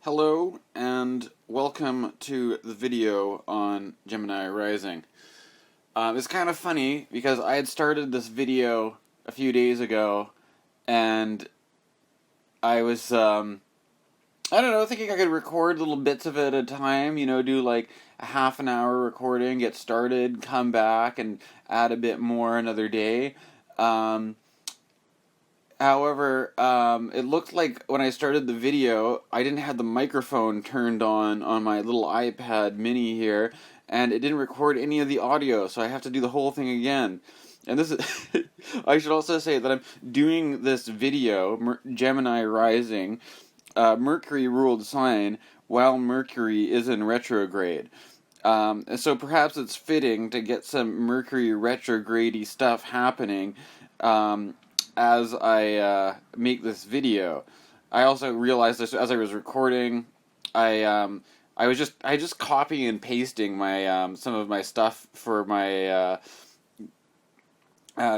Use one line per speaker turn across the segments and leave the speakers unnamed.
Hello and welcome to the video on Gemini Rising. It's kind of funny because I had started this video a few days ago and I was, I don't know, thinking I could record little bits of it at a time, do like a half an hour recording, get started, come back and add a bit more another day. However, it looked like when I started the video, I didn't have the microphone turned on my little iPad mini here, and it didn't record any of the audio, so I have to do the whole thing again. And this is, I should also say that I'm doing this video, Gemini Rising, Mercury-ruled sign, while Mercury is in retrograde. So perhaps it's fitting to get some Mercury retrograde-y stuff happening, as I make this video. I also realized this as I was recording. I just copy and pasting my some of my stuff for my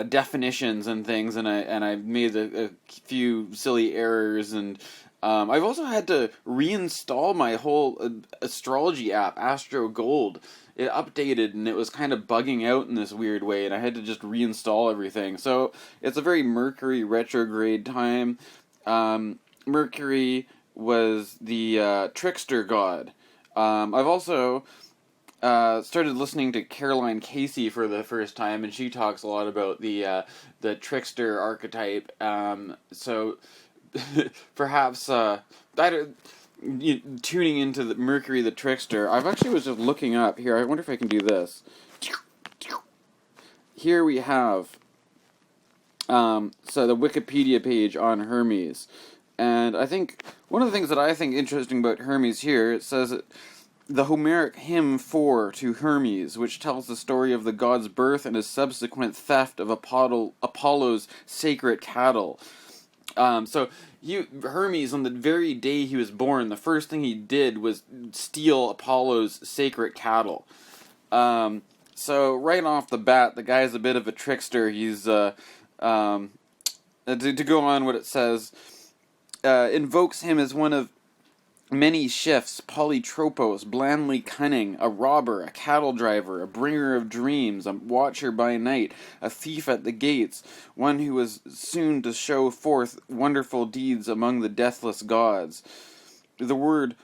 definitions and things, and I made a few silly errors, and I've also had to reinstall my whole astrology app, Astro Gold. It updated and it was kind of bugging out in this weird way, and I had to just reinstall everything. So it's a very Mercury retrograde time. Mercury was the trickster god. I've also started listening to Caroline Casey for the first time, and she talks a lot about the trickster archetype. So perhaps tuning into the Mercury the trickster. I've actually was just looking up here. I wonder if I can do this. Here we have so the Wikipedia page on Hermes, and I think one of the things that I think interesting about Hermes here, it says that the Homeric hymn 4 to Hermes, which tells the story of the god's birth and his subsequent theft of Apollo's sacred cattle. So Hermes, on the very day he was born, the first thing he did was steal Apollo's sacred cattle. So right off the bat, the guy's a bit of a trickster. He's to go on what it says, invokes him as one of many shifts, polytropos, blandly cunning, a robber, a cattle driver, a bringer of dreams, a watcher by night, a thief at the gates, one who was soon to show forth wonderful deeds among the deathless gods. The word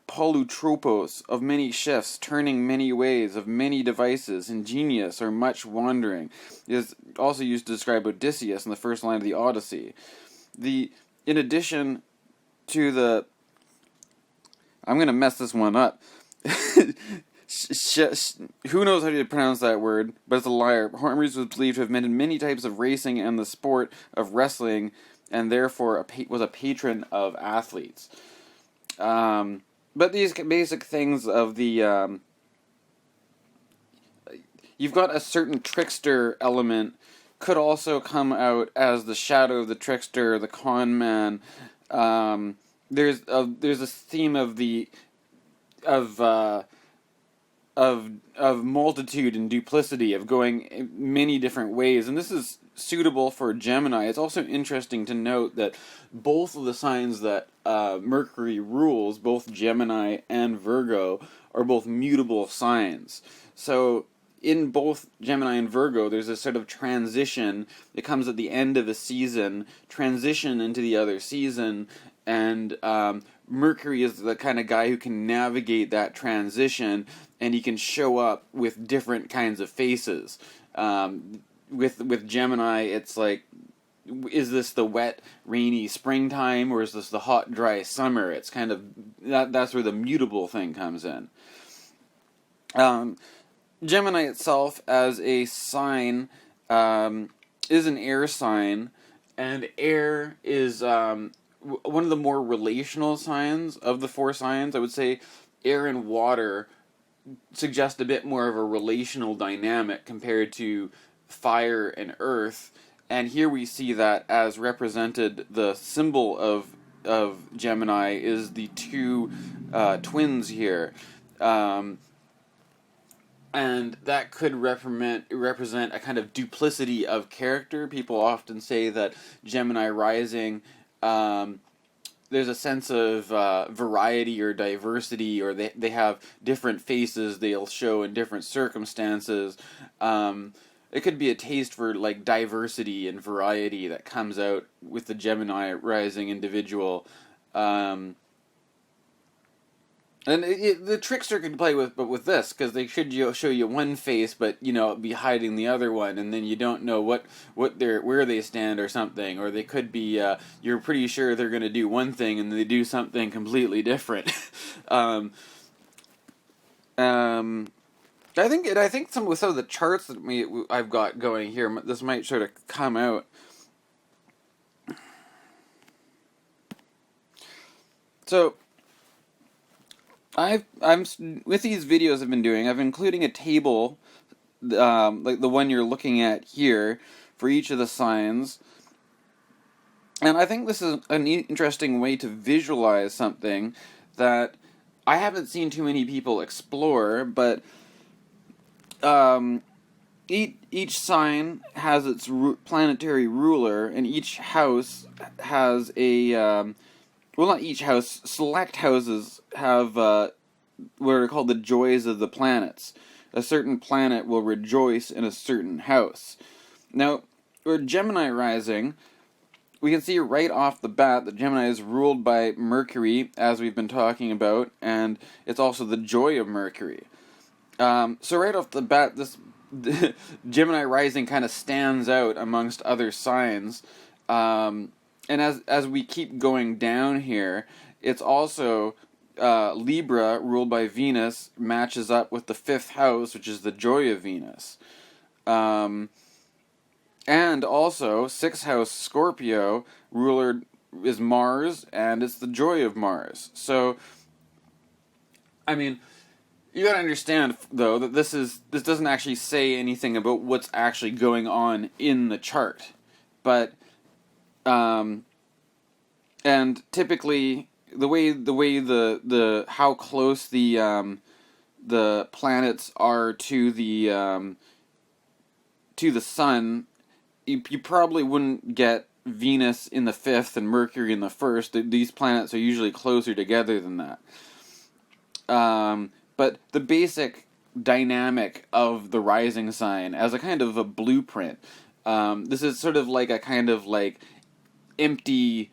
polytropos, of many shifts, turning many ways, of many devices, ingenious or much wandering, is also used to describe Odysseus in the first line of the Odyssey. In addition to the I'm going to mess this one up. Who knows how to pronounce that word, but it's a liar. Hermes was believed to have invented many types of racing and the sport of wrestling, and therefore was a patron of athletes. But these basic things of the... you've got a certain trickster element, could also come out as the shadow of the trickster, the con man. There's a theme of multitude and duplicity, of going many different ways, and this is suitable for Gemini. It's also interesting to note that both of the signs that Mercury rules, both Gemini and Virgo, are both mutable signs. So in both Gemini and Virgo, there's a sort of transition. It comes at the end of a season, transition into the other season, and Mercury is the kind of guy who can navigate that transition, and he can show up with different kinds of faces. With Gemini, it's like, is this the wet, rainy springtime, or is this the hot, dry summer? It's kind of, that's where the mutable thing comes in. Gemini itself, as a sign, is an air sign, and air is one of the more relational signs of the four signs. I would say air and water suggest a bit more of a relational dynamic compared to fire and earth, and here we see that as represented. The symbol of Gemini is the two twins here, and that could represent a kind of duplicity of character. People often say that Gemini Rising there's a sense of variety or diversity, or they have different faces they'll show in different circumstances. It could be a taste for like diversity and variety that comes out with the Gemini rising individual. And the trickster could play with, but with this, because they should show you one face, but be hiding the other one, and then you don't know where they stand or something, or they could be you're pretty sure they're going to do one thing and they do something completely different. I think some of the charts that I've got going here, this might sort of come out. So. I'm with these videos I've been doing. I'm including a table, like the one you're looking at here, for each of the signs, and I think this is an interesting way to visualize something that I haven't seen too many people explore. But each sign has its planetary ruler, and each house has a well, not each house. Select houses have what are called the joys of the planets. A certain planet will rejoice in a certain house. Now, for Gemini rising, we can see right off the bat that Gemini is ruled by Mercury, as we've been talking about, and it's also the joy of Mercury. So right off the bat, this Gemini rising kind of stands out amongst other signs. And as we keep going down here, it's also Libra, ruled by Venus, matches up with the 5th house, which is the joy of Venus. And also, 6th house Scorpio, ruler is Mars, and it's the joy of Mars. So, I mean, you gotta understand, though, that this doesn't actually say anything about what's actually going on in the chart. But and typically the way the how close the planets are to the sun, you probably wouldn't get Venus in the 5th and Mercury in the 1st. These planets are usually closer together than that. But the basic dynamic of the rising sign as a kind of a blueprint. This is sort of like a kind of like empty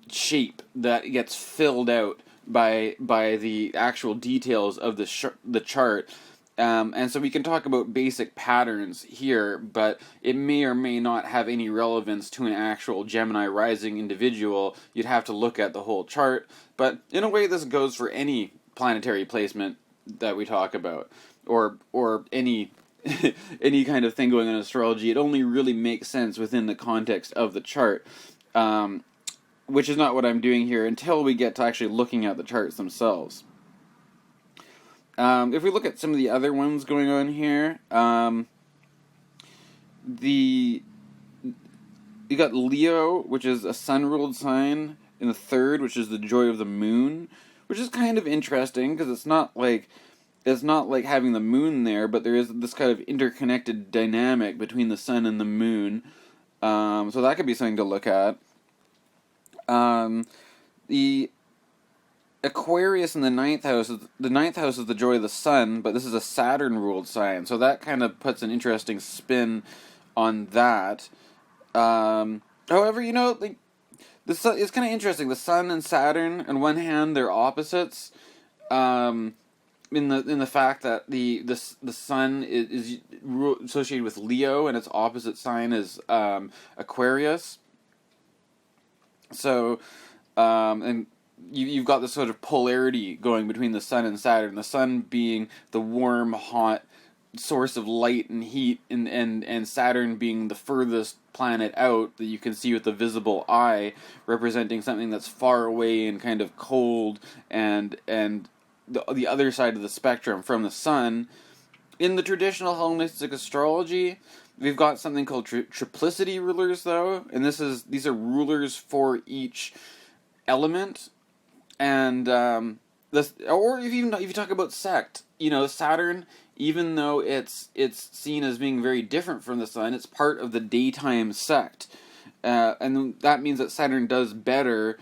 shape that gets filled out by the actual details of the chart. And so we can talk about basic patterns here, but it may or may not have any relevance to an actual Gemini rising individual. You'd have to look at the whole chart. But in a way, this goes for any planetary placement that we talk about, or any any kind of thing going on in astrology. It only really makes sense within the context of the chart, which is not what I'm doing here until we get to actually looking at the charts themselves. If we look at some of the other ones going on here, you got Leo, which is a sun-ruled sign, in the 3rd, which is the joy of the moon, which is kind of interesting because it's not like having the moon there, but there is this kind of interconnected dynamic between the sun and the moon. So that could be something to look at. The Aquarius in the 9th house. The 9th house is the joy of the sun, but this is a Saturn-ruled sign, so that kind of puts an interesting spin on that. However, the sun, it's kind of interesting. The sun and Saturn, on one hand, they're opposites. In the fact that the sun is associated with Leo, and its opposite sign is Aquarius. So, and you've got this sort of polarity going between the sun and Saturn. The sun being the warm, hot source of light and heat, and Saturn being the furthest planet out that you can see with the visible eye, representing something that's far away and kind of cold, and the other side of the spectrum from the sun. In the traditional Hellenistic astrology, we've got something called Triplicity Rulers, though, and these are rulers for each element. And or if you talk about sect, Saturn, even though it's seen as being very different from the sun, it's part of the daytime sect, and that means that Saturn does better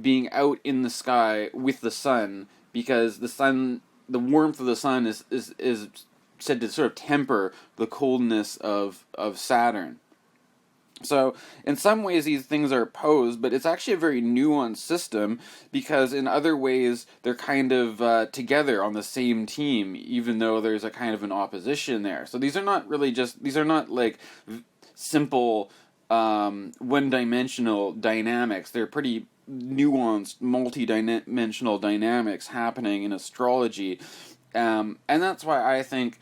being out in the sky with the sun, because the warmth of the sun is said to sort of temper the coldness of Saturn. So, in some ways, these things are opposed, but it's actually a very nuanced system, because in other ways, they're kind of together on the same team, even though there's a kind of an opposition there. So these are not really these are not like simple, one-dimensional dynamics. They're pretty nuanced, multi-dimensional dynamics happening in astrology. And that's why I think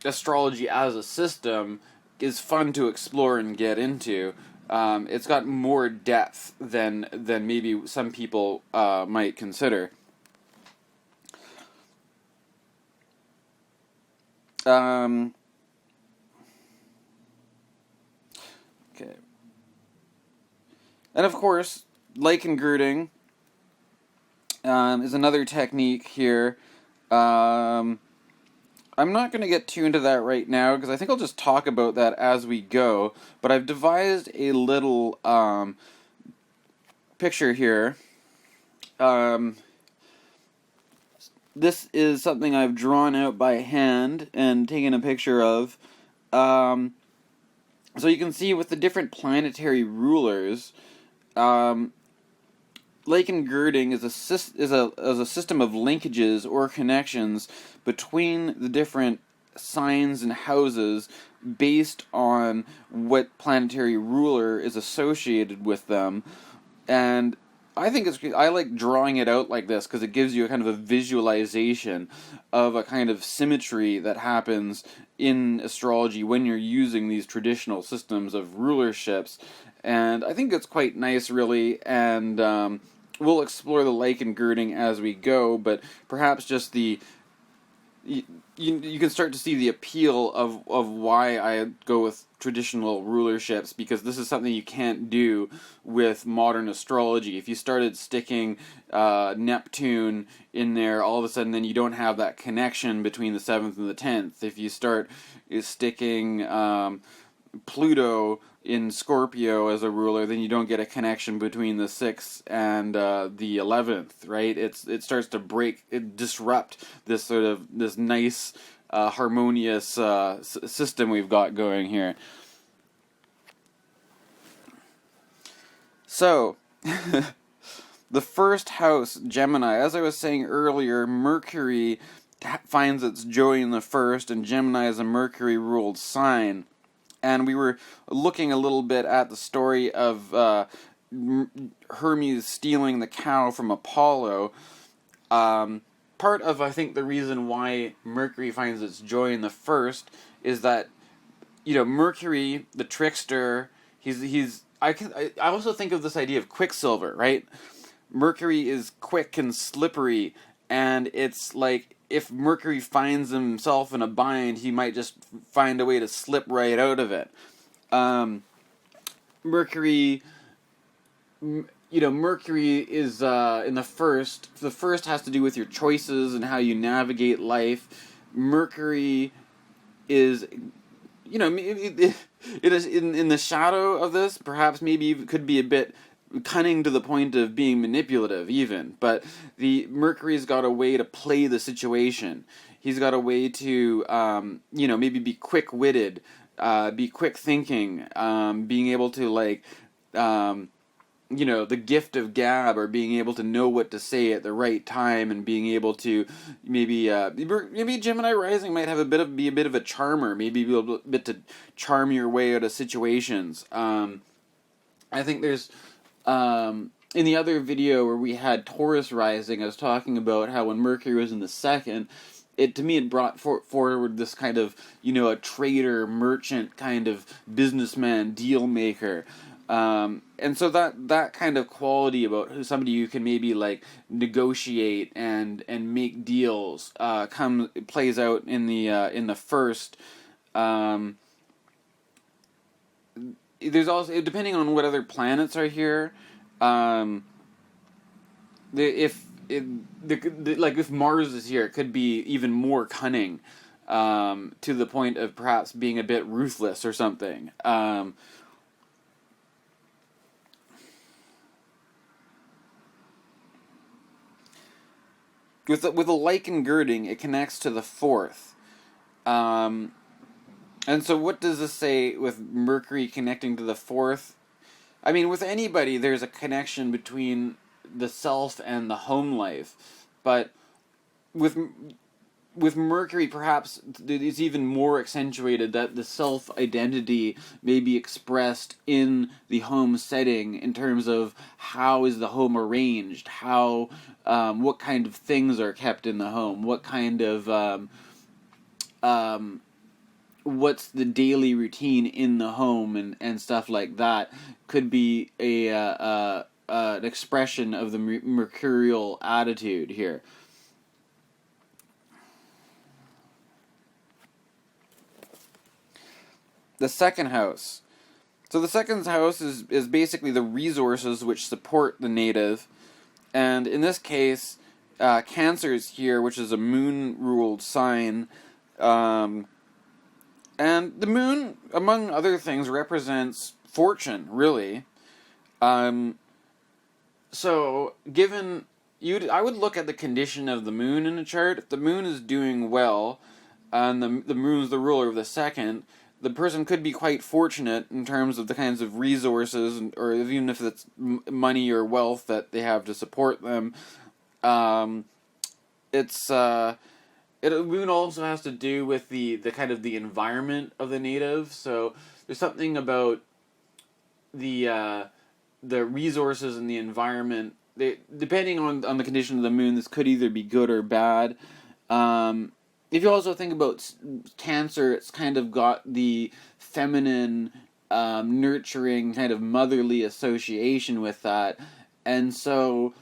astrology as a system is fun to explore and get into. It's got more depth than maybe some people might consider. Okay. And of course, lichen girding is another technique here. I'm not going to get too into that right now, because I think I'll just talk about that as we go. But I've devised a little picture here. This is something I've drawn out by hand and taken a picture of. So you can see with the different planetary rulers, lichen girding is a system of linkages or connections between the different signs and houses based on what planetary ruler is associated with them. And I think I like drawing it out like this, because it gives you a kind of a visualization of a kind of symmetry that happens in astrology when you're using these traditional systems of rulerships. And I think it's quite nice, really, and we'll explore the lichen girding as we go, but perhaps just you can start to see the appeal of why I go with traditional rulerships, because this is something you can't do with modern astrology. If you started sticking Neptune in there, all of a sudden then you don't have that connection between the 7th and the 10th. If you start sticking Pluto in Scorpio as a ruler, then you don't get a connection between the 6th and the 11th, right? It starts to disrupt this nice harmonious system we've got going here. So, the first house, Gemini, as I was saying earlier, Mercury finds its joy in the first, and Gemini is a Mercury-ruled sign. And we were looking a little bit at the story of Hermes stealing the cow from Apollo. Part of, I think, the reason why Mercury finds its joy in the first is that, Mercury, the trickster, I also think of this idea of Quicksilver, right? Mercury is quick and slippery, and it's like, if Mercury finds himself in a bind, he might just find a way to slip right out of it. Mercury is in the first. The first has to do with your choices and how you navigate life. Mercury is, it is in the shadow of this. Perhaps maybe it could be a bit cunning to the point of being manipulative, even. But the Mercury's got a way to play the situation. He's got a way to, maybe be quick-witted, be quick-thinking, being able to, the gift of gab, or being able to know what to say at the right time, and being able to maybe Gemini Rising might have be a bit of a charmer, maybe be able to charm your way out of situations. I think there's in the other video where we had Taurus Rising, I was talking about how when Mercury was in the second, to me it brought forward this kind of, a trader, merchant, kind of businessman, deal maker. And so that kind of quality about somebody you can maybe negotiate and make deals plays out in the first. There's also, depending on what other planets are here, if Mars is here, it could be even more cunning, to the point of perhaps being a bit ruthless or something. with a lichen girding, it connects to the fourth. And so what does this say with Mercury connecting to the fourth? I mean, with anybody, there's a connection between the self and the home life. But with Mercury, perhaps it's even more accentuated that the self-identity may be expressed in the home setting in terms of how is the home arranged, how what kind of things are kept in the home, what kind of what's the daily routine in the home and stuff like that could be an expression of the mercurial attitude here. The second house. So the second house is basically the resources which support the native. And in this case, Cancer is here, which is a moon-ruled sign. And the moon, among other things, represents fortune, really. So, given... I would look at the condition of the moon in a chart. If the moon is doing well, and the moon's the ruler of the second, the person could be quite fortunate in terms of the kinds of resources, or even if it's money or wealth that they have to support them. Moon also has to do with the kind of the environment of the native. So there's something about the resources and the environment. Depending on the condition of the moon, this could either be good or bad. If you also think about Cancer, it's kind of got the feminine, nurturing, kind of motherly association with that. And so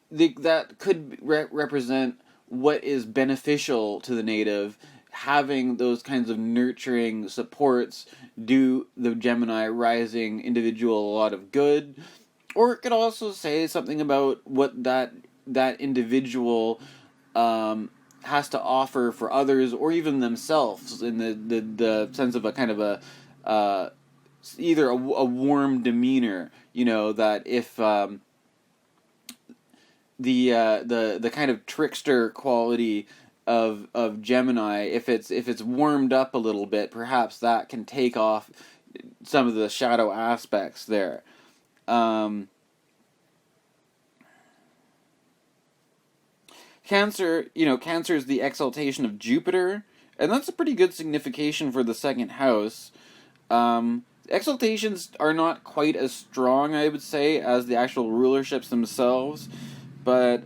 that could represent what is beneficial to the native. Having those kinds of nurturing supports do the Gemini rising individual a lot of good. Or it could also say something about what that individual has to offer for others, or even themselves, in the sense of a kind of a either a warm demeanor. That if the kind of trickster quality of Gemini, if it's warmed up a little bit, perhaps that can take off some of the shadow aspects there. Cancer is the exaltation of Jupiter, and that's a pretty good signification for the second house. Exaltations are not quite as strong, I would say, as the actual rulerships themselves, but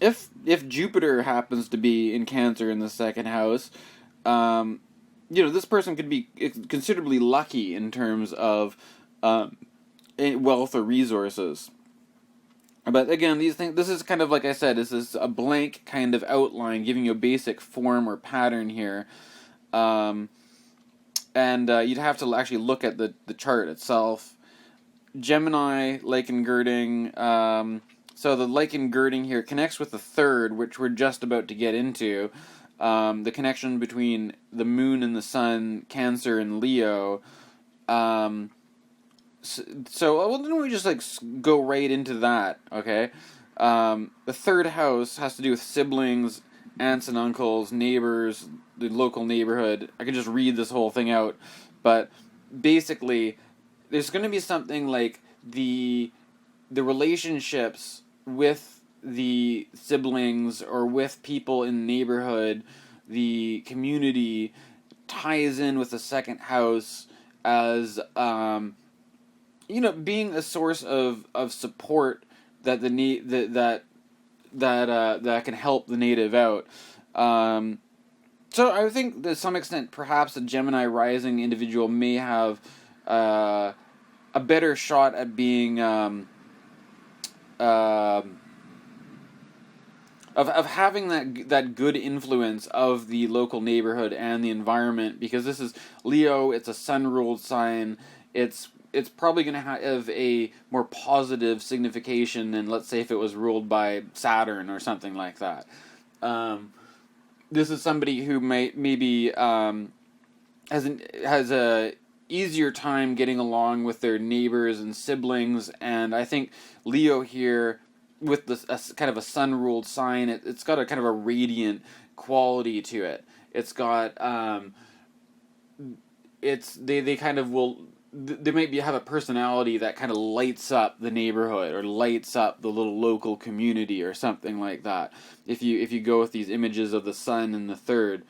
if Jupiter happens to be in Cancer in the second house, this person could be considerably lucky in terms of wealth or resources. But again, these things, this is kind of, like I said, this is a blank kind of outline giving you a basic form or pattern here. And you'd have to actually look at the chart itself. Gemini, lichen girding. So the lichen girding here connects with the third, which we're just about to get into. The connection between the moon and the sun, Cancer and Leo. So why don't we just go right into that, okay? The third house has to do with siblings, aunts and uncles, neighbors, the local neighborhood. I could just read this whole thing out, but basically, there's going to be something like the relationships with the siblings or with people in the neighborhood, the community, ties in with the second house as being a source of support that that can help the native out. So I think to some extent, perhaps a Gemini rising individual may have a better shot at being of having that good influence of the local neighborhood and the environment, because this is Leo. It's a sun-ruled sign. It's probably going to have a more positive signification than, let's say, if it was ruled by Saturn or something like that. This is somebody who maybe has a easier time getting along with their neighbors and siblings, and I think Leo here with this kind of a sun-ruled sign, it's got a kind of a radiant quality to it. It's got they kind of will, they might have a personality that kind of lights up the neighborhood or lights up the little local community or something like that. If you go with these images of the sun and the third,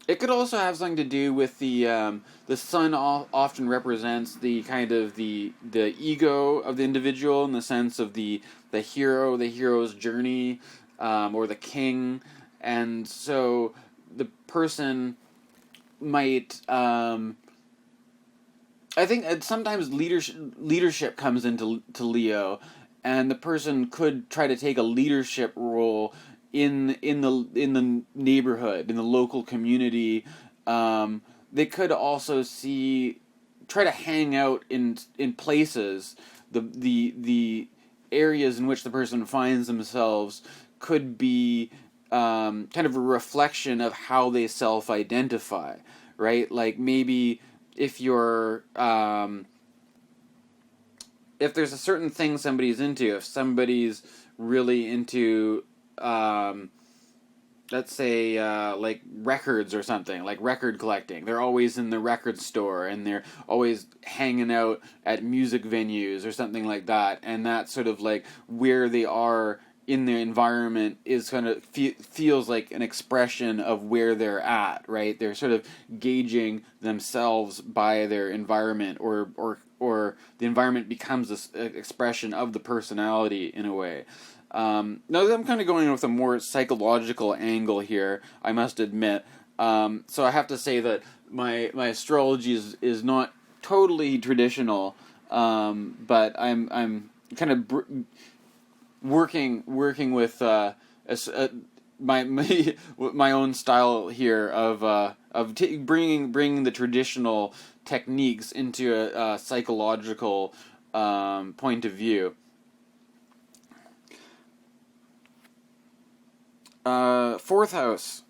it could also have something to do with the sun often represents the kind of the ego of the individual, in the sense of the hero's journey, or the king, and so the person might. I think sometimes leadership comes into Leo, and the person could try to take a leadership role in the neighborhood, in the local community. They could also try to hang out in places. The areas in which the person finds themselves could be kind of a reflection of how they self-identify, right? Like maybe if you're if there's a certain thing somebody's into, if somebody's really into let's say like records or something, like record collecting, they're always in the record store and they're always hanging out at music venues or something like that, and that's sort of like where they are in their environment is kind of feels like an expression of where they're at, right? They're sort of gauging themselves by their environment, or the environment becomes this expression of the personality in a way. Now, I'm kind of going with a more psychological angle here, I must admit. So I have to say that my astrology is not totally traditional, but I'm kind of working with my own style here of bringing the traditional techniques into a psychological point of view. Fourth house.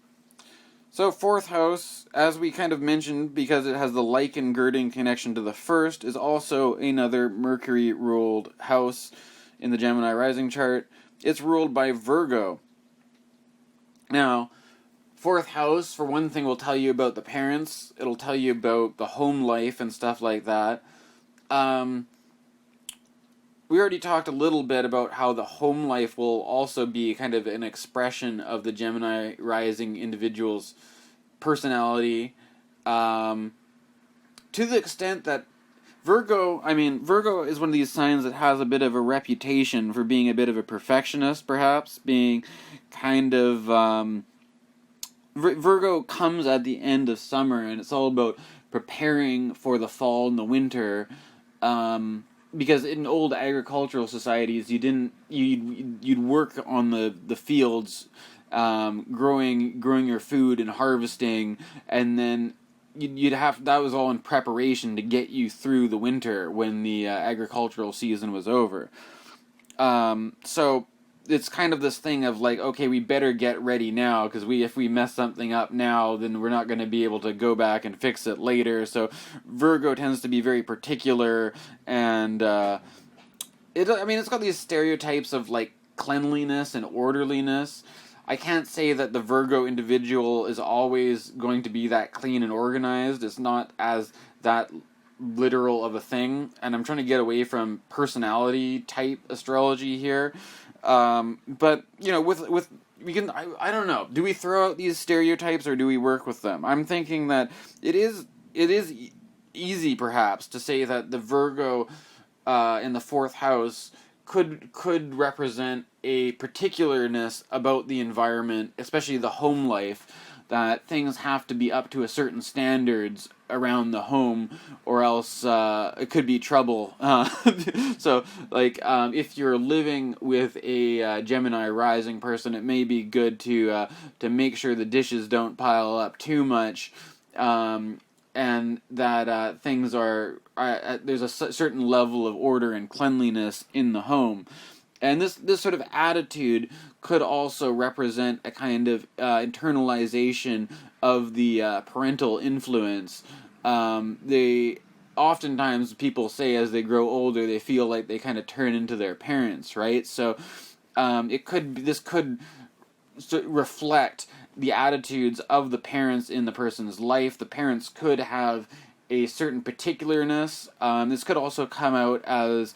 So fourth house, as we kind of mentioned, because it has the lichen girding connection to the first, is also another Mercury-ruled house in the Gemini Rising chart. It's ruled by Virgo. Now, fourth house, for one thing, will tell you about the parents. It'll tell you about the home life and stuff like that. We already talked a little bit about how the home life will also be kind of an expression of the Gemini Rising individual's personality, to the extent that Virgo is one of these signs that has a bit of a reputation for being a bit of a perfectionist, perhaps, being kind of, Virgo comes at the end of summer, and it's all about preparing for the fall and the winter, because in old agricultural societies, you'd work on the fields, growing your food and harvesting, and then that was all in preparation to get you through the winter when the agricultural season was over. So it's kind of this thing of like, okay, we better get ready now, because if we mess something up now, then we're not going to be able to go back and fix it later. So Virgo tends to be very particular, and it's got these stereotypes of like cleanliness and orderliness. I can't say that the Virgo individual is always going to be that clean and organized. It's not as that literal of a thing, and I'm trying to get away from personality type astrology here. But with we can, I don't know. Do we throw out these stereotypes or do we work with them? I'm thinking that it is easy perhaps to say that the Virgo in the fourth house could represent a particularness about the environment, especially the home life, that things have to be up to a certain standards around the home, or else it could be trouble. So, like, if you're living with a Gemini rising person, it may be good to make sure the dishes don't pile up too much, and that things are there's a certain level of order and cleanliness in the home. And this sort of attitude could also represent a kind of internalization of the parental influence. oftentimes people say as they grow older they feel like they kind of turn into their parents, right? So this could reflect the attitudes of the parents in the person's life. The parents could have a certain particularness. This could also come out as,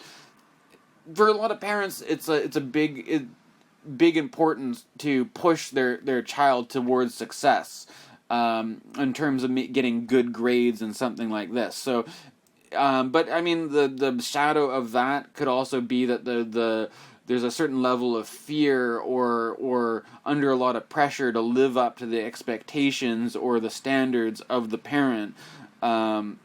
for a lot of parents, it's a big importance to push their child towards success, in terms of getting good grades and something like this. So, but I mean, the shadow of that could also be that there's a certain level of fear or under a lot of pressure to live up to the expectations or the standards of the parent. And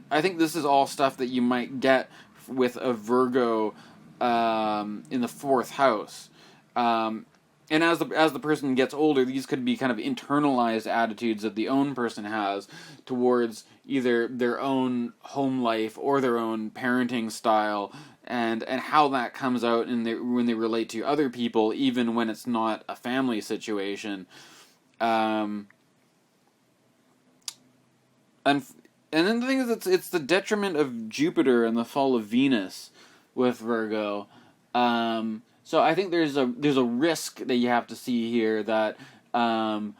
I think this is all stuff that you might get with a Virgo in the 4th house. And as the person gets older, these could be kind of internalized attitudes that the own person has towards either their own home life or their own parenting style, and how that comes out when they relate to other people, even when it's not a family situation. And then the thing is, it's the detriment of Jupiter and the fall of Venus with Virgo. So I think there's a risk that you have to see here that, often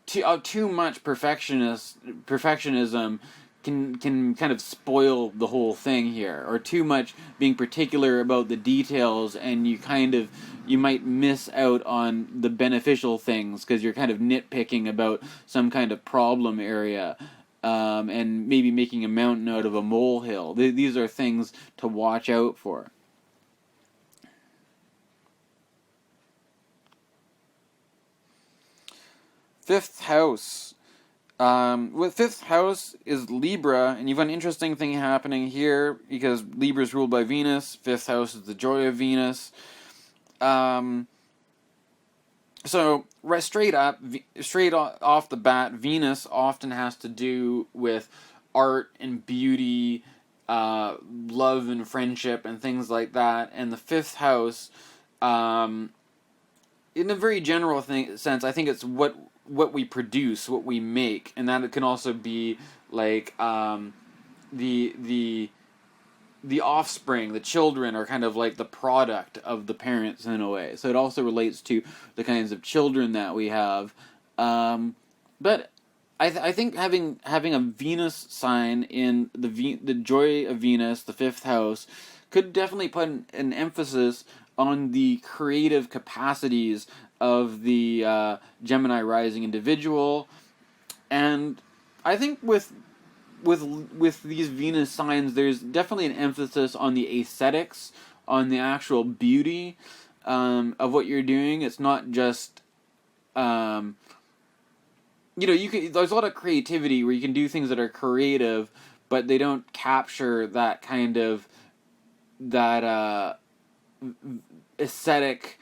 too much perfectionism can kind of spoil the whole thing here, or too much being particular about the details, and you might miss out on the beneficial things because you're kind of nitpicking about some kind of problem area. And maybe making a mountain out of a molehill. These are things to watch out for. Fifth house. With 5th house is Libra, and you've got an interesting thing happening here because Libra is ruled by Venus. 5th house is the joy of Venus. So, straight off the bat, Venus often has to do with art and beauty, love and friendship, and things like that. And the 5th house, in a very general sense, I think it's what we produce, what we make, and that it can also be like the offspring, the children, are kind of like the product of the parents in a way. So it also relates to the kinds of children that we have. But I think having a Venus sign in the joy of Venus, the 5th house, could definitely put an emphasis on the creative capacities of the Gemini Rising individual. And I think with these Venus signs, there's definitely an emphasis on the aesthetics, on the actual beauty of what you're doing. It's not just, there's a lot of creativity where you can do things that are creative, but they don't capture that kind of, that aesthetic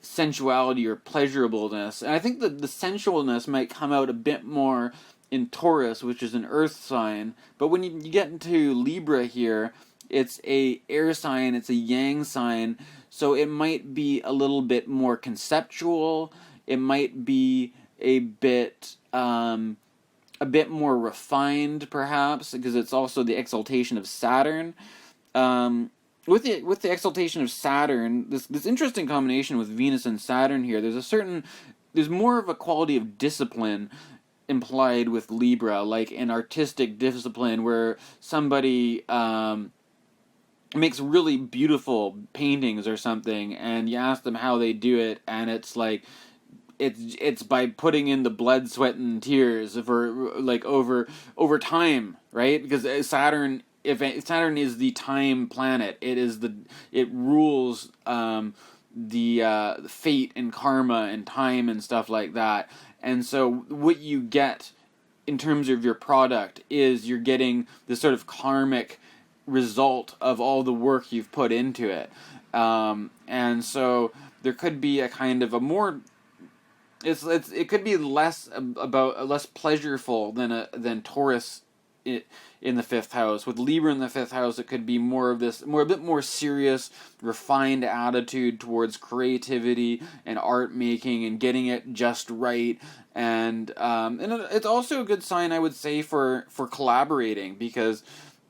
sensuality or pleasurableness. And I think that the sensualness might come out a bit more in Taurus, which is an earth sign. But when you get into Libra here, it's a air sign, it's a yang sign, so it might be a little bit more conceptual. It might be a bit more refined, perhaps, because it's also the exaltation of Saturn. With the exaltation of Saturn, this interesting combination with Venus and Saturn here, there's more of a quality of discipline implied with Libra, like an artistic discipline where somebody makes really beautiful paintings or something, and you ask them how they do it, and it's like it's by putting in the blood, sweat, and tears for like over time, right? Because Saturn, if Saturn is the time planet, it rules the fate and karma and time and stuff like that. And so what you get in terms of your product is you're getting this sort of karmic result of all the work you've put into it. And so there could be a kind of a more, it could be less pleasureful than Taurus in the fifth house. With Libra in the fifth house, it could be a bit more serious, refined attitude towards creativity and art making and getting it just right. And it's also a good sign, I would say, for collaborating, because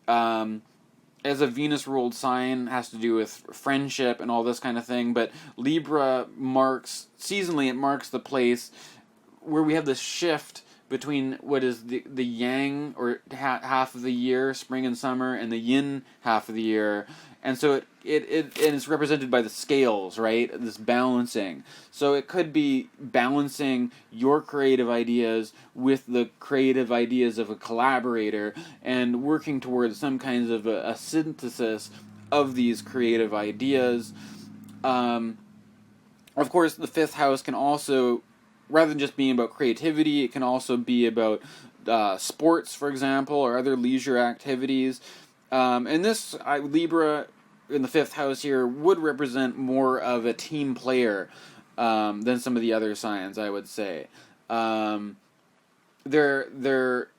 as a Venus-ruled sign, has to do with friendship and all this kind of thing. But Libra seasonally, it marks the place where we have this shift between what is the yang, or half of the year, spring and summer, and the yin half of the year. And so it's represented by the scales, right? This balancing. So it could be balancing your creative ideas with the creative ideas of a collaborator, and working towards some kinds of a synthesis of these creative ideas. Of course, the fifth house can also, rather than just being about creativity, it can also be about sports, for example, or other leisure activities. And this Libra in the fifth house here would represent more of a team player than some of the other signs, I would say. They're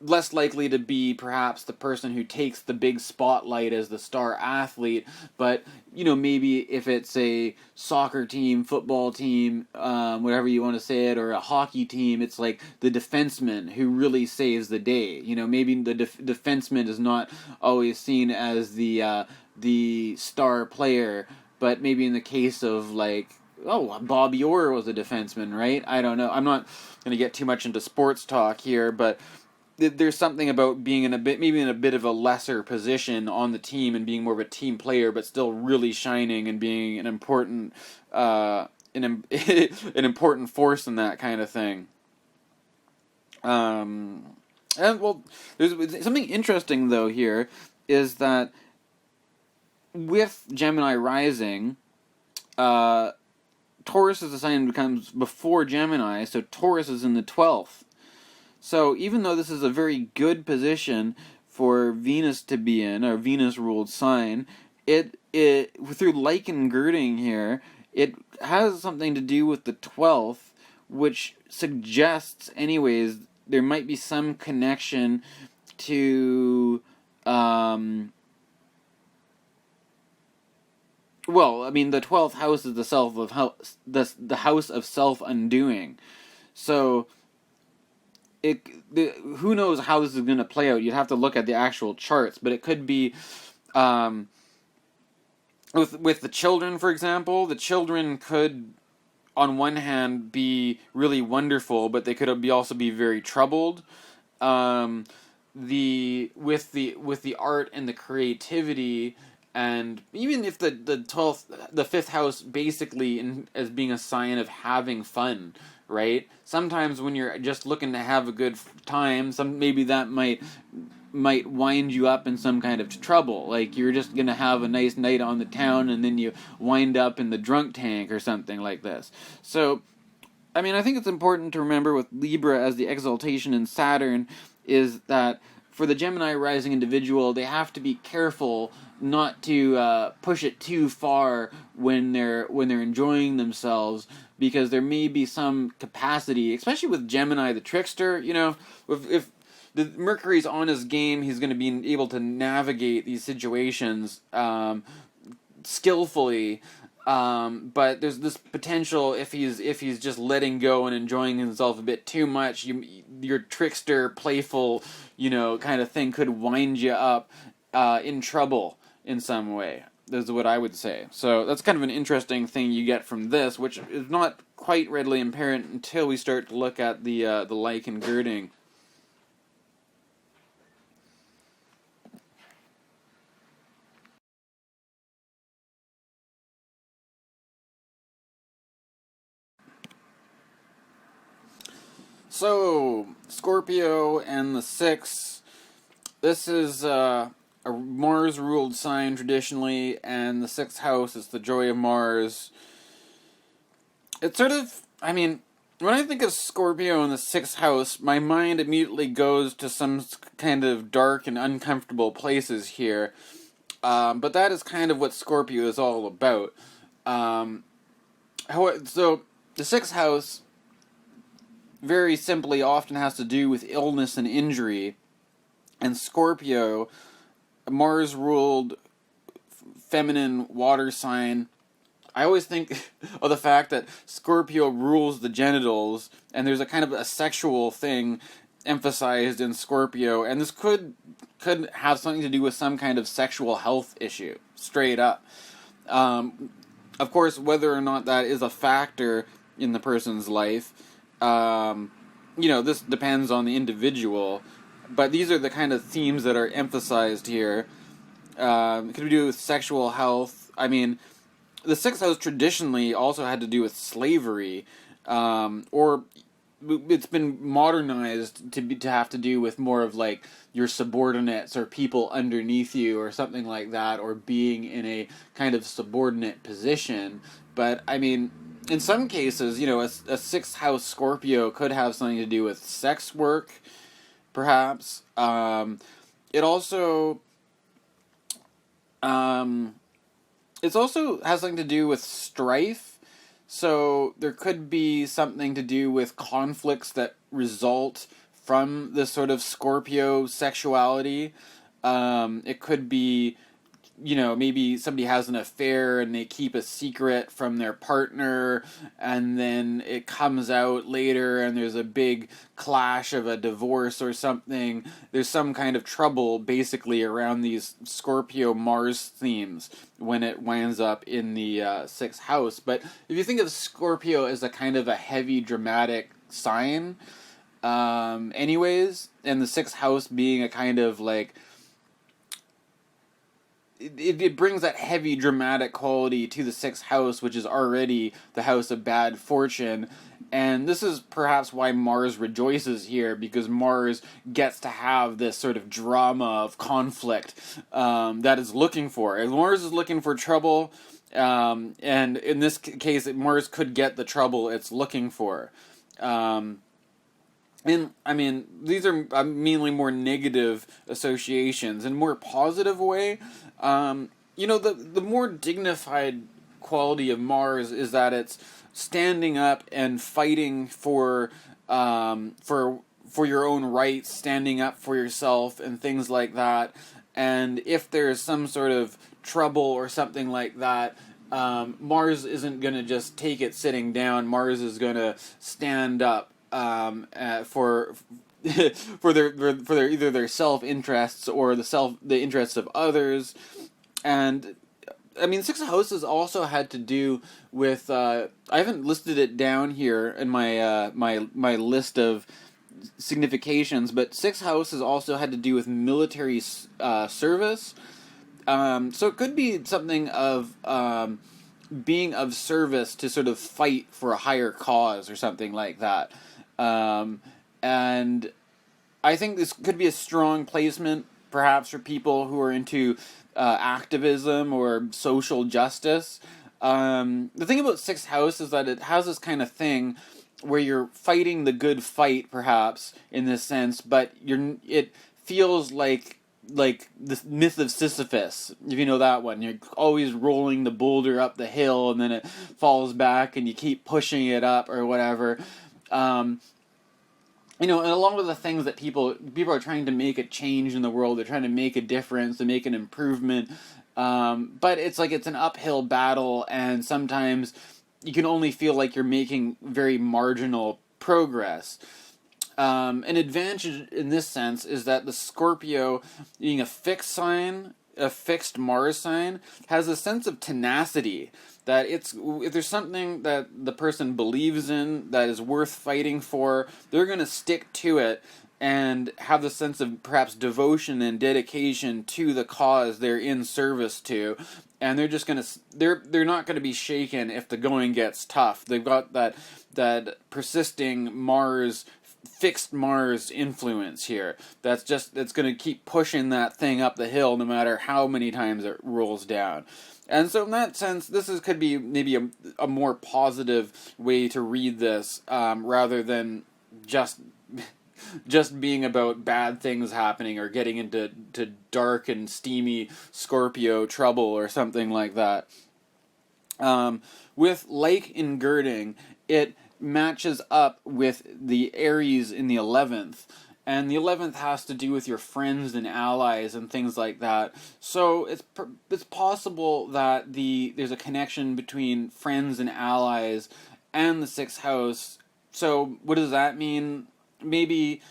less likely to be perhaps the person who takes the big spotlight as the star athlete, but maybe if it's a soccer team, football team, whatever you want to say it, or a hockey team, it's like the defenseman who really saves the day. Maybe the defenseman is not always seen as the star player, but maybe in the case of Bobby Orr was a defenseman, right? I don't know. I'm not going to get too much into sports talk here, but there's something about being in a bit of a lesser position on the team and being more of a team player, but still really shining and being an important an important force in that kind of thing. And there's something interesting though here, is that with Gemini Rising, Taurus is the sign that comes before Gemini, so Taurus is in the 12th. So even though this is a very good position for Venus to be in, or Venus-ruled sign, it through lichen girding here, it has something to do with the 12th, which suggests, anyways, there might be some connection to the 12th house is the house of self-undoing. So who knows how this is going to play out? You'd have to look at the actual charts, but it could be with the children, for example. The children could, on one hand, be really wonderful, but they could also be very troubled. With the art and the creativity, and even if the fifth house basically as being a sign of having fun, right? Sometimes when you're just looking to have a good time, maybe that might wind you up in some kind of trouble. Like you're just gonna have a nice night on the town, and then you wind up in the drunk tank or something like this. So, I think it's important to remember with Libra as the exaltation in Saturn is that for the Gemini rising individual, they have to be careful not to push it too far when they're enjoying themselves, because there may be some capacity, especially with Gemini the trickster. If the Mercury's on his game, he's going to be able to navigate these situations skillfully. But there's this potential, if he's just letting go and enjoying himself a bit too much, your trickster, playful, kind of thing could wind you up in trouble in some way. That's what I would say. So that's kind of an interesting thing you get from this, which is not quite readily apparent until we start to look at the lichen girding. So, Scorpio and the 6. This is a Mars-ruled sign traditionally, and the 6th house is the joy of Mars. It's sort of, when I think of Scorpio in the 6th house, my mind immediately goes to some kind of dark and uncomfortable places here. But that is kind of what Scorpio is all about. So, the 6th house, very simply often has to do with illness and injury. And Scorpio, Mars ruled feminine water sign. I always think of the fact that Scorpio rules the genitals, and there's a kind of a sexual thing emphasized in Scorpio, and this could have something to do with some kind of sexual health issue, straight up. Of course, whether or not that is a factor in the person's life, this depends on the individual, but these are the kind of themes that are emphasized here. It could do with sexual health. I mean, the sixth house traditionally also had to do with slavery, or it's been modernized to have to do with more of like your subordinates or people underneath you or something like that, or being in a kind of subordinate position. But I mean, in some cases, a sixth house Scorpio could have something to do with sex work, perhaps. It also has something to do with strife. So there could be something to do with conflicts that result from this sort of Scorpio sexuality. It could be, maybe somebody has an affair and they keep a secret from their partner, and then it comes out later and there's a big clash of a divorce or something. There's some kind of trouble basically around these Scorpio Mars themes when it winds up in the sixth house. But if you think of Scorpio as a kind of a heavy dramatic sign, anyways, and the sixth house being a kind of like, it brings that heavy dramatic quality to the sixth house, which is already the house of bad fortune. And this is perhaps why Mars rejoices here, because Mars gets to have this sort of drama of conflict that it's looking for. And Mars is looking for trouble, and in this case, Mars could get the trouble it's looking for. And I mean, these are mainly more negative associations. In a more positive way, the more dignified quality of Mars is that it's standing up and fighting for your own rights, standing up for yourself, and things like that. And if there's some sort of trouble or something like that, Mars isn't going to just take it sitting down. Mars is going to stand up for their either their self-interests or the interests of others. And I mean, six houses also had to do with I haven't listed it down here in my my list of significations, but six houses also had to do with military service. So it could be something of being of service to sort of fight for a higher cause or something like that. And I think this could be a strong placement, perhaps, for people who are into activism or social justice. The thing about sixth house is that it has this kind of thing where you're fighting the good fight, perhaps, in this sense, but it feels like the myth of Sisyphus, if you know that one. You're always rolling the boulder up the hill, and then it falls back, and you keep pushing it up, or whatever. And along with the things that people are trying to make a change in the world, they're trying to make a difference, to make an improvement, but it's like it's an uphill battle, and sometimes you can only feel like you're making very marginal progress. An advantage in this sense is that the Scorpio, being a fixed sign, a fixed Mars sign, has a sense of tenacity. That if there's something that the person believes in that is worth fighting for, they're going to stick to it and have the sense of perhaps devotion and dedication to the cause they're in service to. And they're just going to they're not going to be shaken if the going gets tough. They've got that persisting Mars, fixed Mars influence here. It's going to keep pushing that thing up the hill no matter how many times it rolls down. And so in that sense, could be maybe a more positive way to read this, rather than just being about bad things happening or getting into dark and steamy Scorpio trouble or something like that. With like in girding, it matches up with the Aries in the 11th. And the 11th has to do with your friends and allies and things like that. So it's possible that there's a connection between friends and allies and the 6th house. So what does that mean? Maybe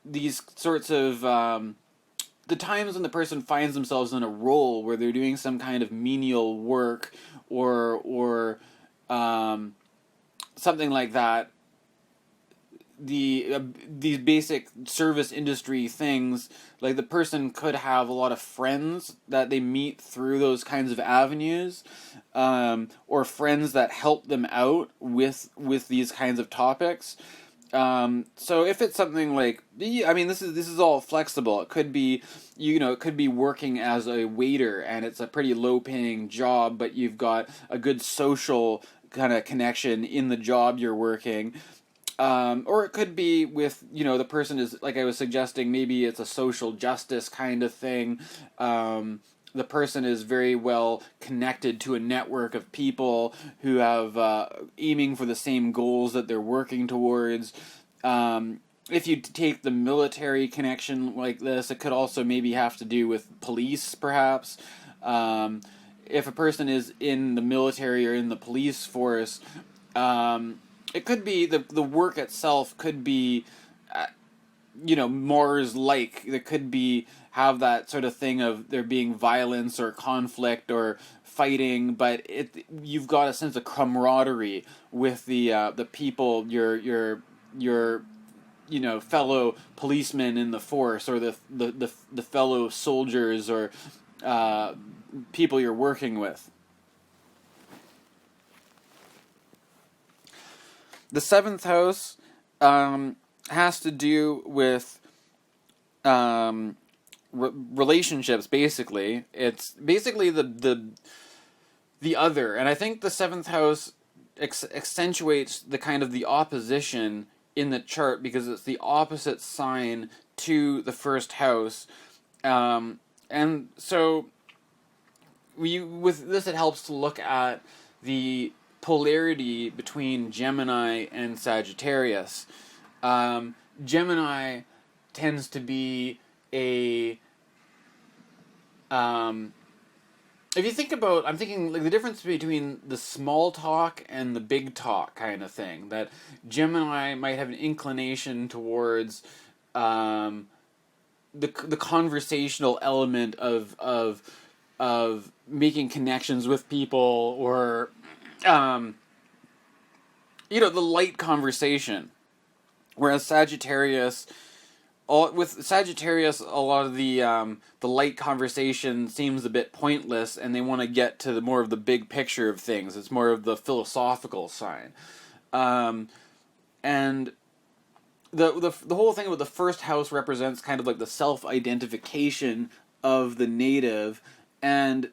these sorts of the times when the person finds themselves in a role where they're doing some kind of menial work or something like that. These basic service industry things, like the person could have a lot of friends that they meet through those kinds of avenues, or friends that help them out with these kinds of topics. So if it's something like, I mean, this is all flexible. It could be, it could be working as a waiter and it's a pretty low paying job, but you've got a good social kind of connection in the job you're working. Or it could be with, the person is, like I was suggesting, maybe it's a social justice kind of thing. The person is very well connected to a network of people who have aiming for the same goals that they're working towards. If you take the military connection like this, it could also maybe have to do with police, perhaps. If a person is in the military or in the police force, it could be the work itself could be, Mars-like. It could be have that sort of thing of there being violence or conflict or fighting, but you've got a sense of camaraderie with the people, your fellow policemen in the force, or the fellow soldiers, or people you're working with. The 7th house has to do with relationships. Basically, it's basically the other, and I think the 7th house accentuates the kind of the opposition in the chart because it's the opposite sign to the 1st house, and so with this it helps to look at the polarity between Gemini and Sagittarius. Gemini tends to be a if you think about, I'm thinking like the difference between the small talk and the big talk kind of thing, that Gemini might have an inclination towards the conversational element of making connections with people, or the light conversation, whereas Sagittarius, a lot of the light conversation seems a bit pointless, and they want to get to more of the big picture of things. It's more of the philosophical sign, and the whole thing with the 1st house represents kind of like the self-identification of the native, and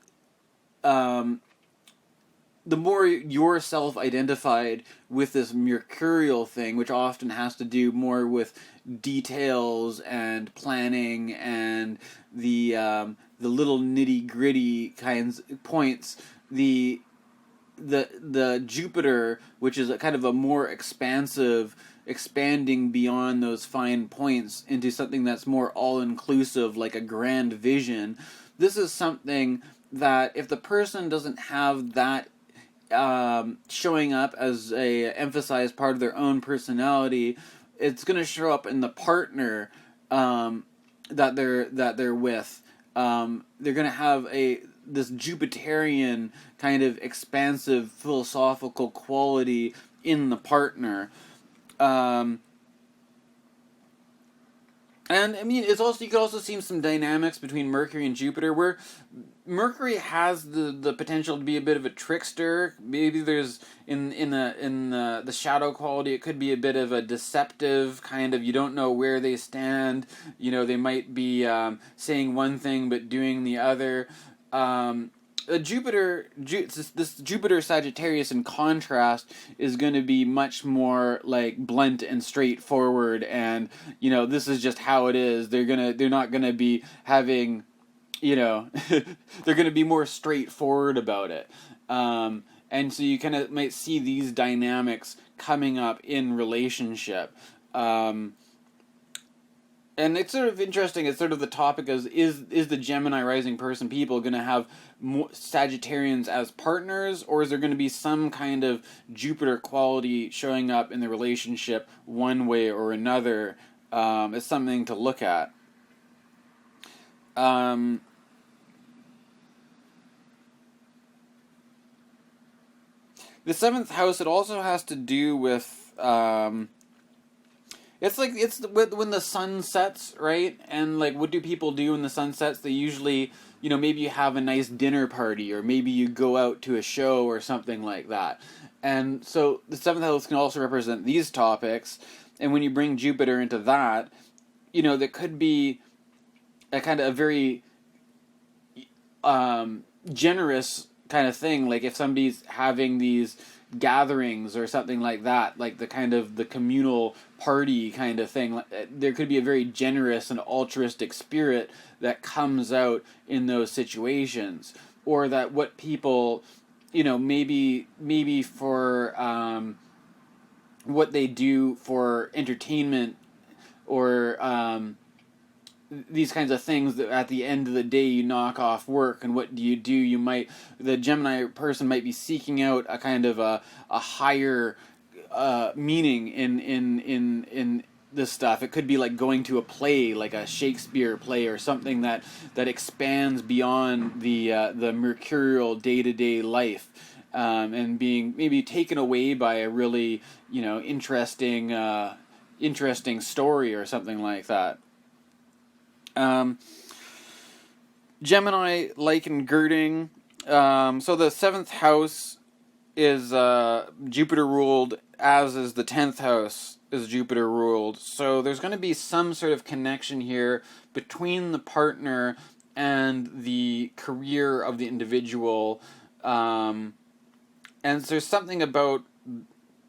the more you're self-identified with this mercurial thing, which often has to do more with details and planning and the little nitty-gritty kinds points, the Jupiter, which is a kind of a more expansive, expanding beyond those fine points into something that's more all-inclusive, like a grand vision. This is something that if the person doesn't have that showing up as a emphasized part of their own personality, it's going to show up in the partner that they're with. They're going to have this Jupiterian kind of expansive philosophical quality in the partner. And I mean, you could also see some dynamics between Mercury and Jupiter, where Mercury has the potential to be a bit of a trickster. Maybe there's in the shadow quality, it could be a bit of a deceptive kind of, you don't know where they stand. They might be saying one thing but doing the other. This Jupiter Sagittarius in contrast is going to be much more like blunt and straightforward, and this is just how it is. They're not gonna be having, they're gonna be more straightforward about it, And so you kind of might see these dynamics coming up in relationship. And it's sort of interesting. It's sort of the topic is the Gemini rising person people going to have more Sagittarians as partners, or is there going to be some kind of Jupiter quality showing up in the relationship one way or another? It's something to look at. The seventh house, it also has to do with it's like when the sun sets, right? And like, what do people do when the sun sets? They usually, maybe you have a nice dinner party, or maybe you go out to a show or something like that. And so the seventh house can also represent these topics. And when you bring Jupiter into that, there could be a kind of a very generous kind of thing. Like if somebody's having these gatherings or something like that, like the kind of the communal party kind of thing, there could be a very generous and altruistic spirit that comes out in those situations. Or that what people, maybe for what they do for entertainment, or these kinds of things that at the end of the day you knock off work, and what do? The Gemini person might be seeking out a kind of a higher meaning in this stuff. It could be like going to a play, like a Shakespeare play or something that expands beyond the mercurial day-to-day life, and being maybe taken away by a really interesting story or something like that. Gemini, like in girding. So the 7th house is Jupiter ruled, as is the 10th house is Jupiter ruled. So there's going to be some sort of connection here between the partner and the career of the individual. And there's something about,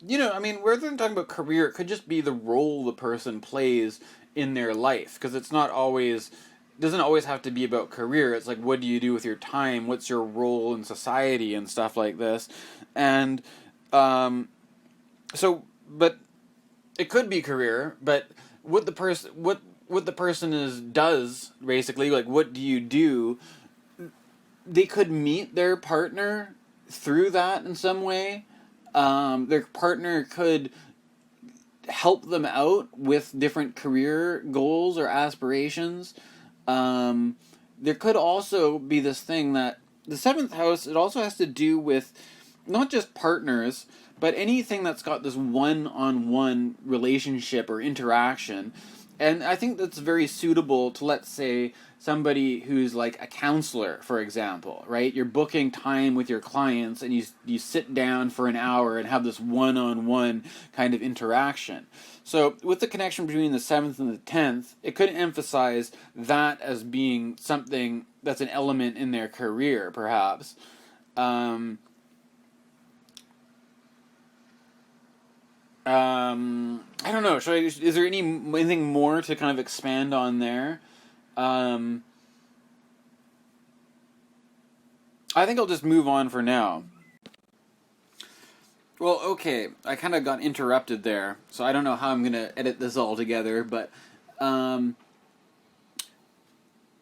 we're talking about career. It could just be the role the person plays in their life, because it's not always, doesn't always have to be about career. It's like, what do you do with your time? What's your role in society and stuff like this? And but it could be career, but what the person does basically, like, what do you do? They could meet their partner through that in some way. Their partner could help them out with different career goals or aspirations. There could also be this thing that the 7th house, it also has to do with not just partners, but anything that's got this one-on-one relationship or interaction. And I think that's very suitable to, let's say, somebody who's like a counselor, for example, right? You're booking time with your clients, and you sit down for an hour and have this one-on-one kind of interaction. So with the connection between the 7th and the 10th, it could emphasize that as being something that's an element in their career, perhaps. I don't know. Is there anything more to kind of expand on there? I think I'll just move on for now. Well, okay, I kind of got interrupted there, so I don't know how I'm going to edit this all together, but how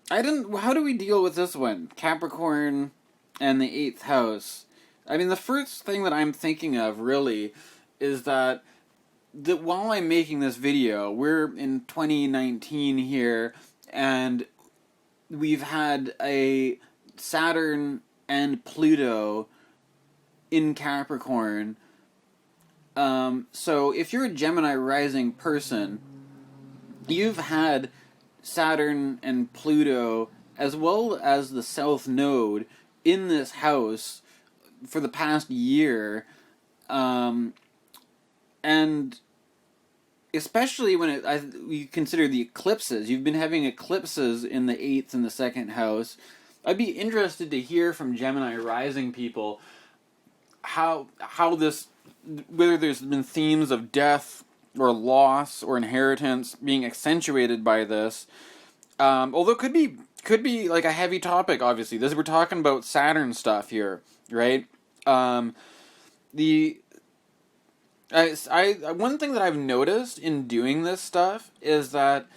do we deal with this one? Capricorn and the 8th house. I mean, the first thing that I'm thinking of, really, is that while I'm making this video, we're in 2019 here, and we've had a Saturn and Pluto in Capricorn. So if you're a Gemini rising person, you've had Saturn and Pluto, as well as the South Node, in this house for the past year. And especially when we consider the eclipses, you've been having eclipses in the 8th and the 2nd house. I'd be interested to hear from Gemini rising people how this, whether there's been themes of death or loss or inheritance being accentuated by this. Although it could be like a heavy topic, obviously. We're talking about Saturn stuff here, right? The one thing that I've noticed in doing this stuff is that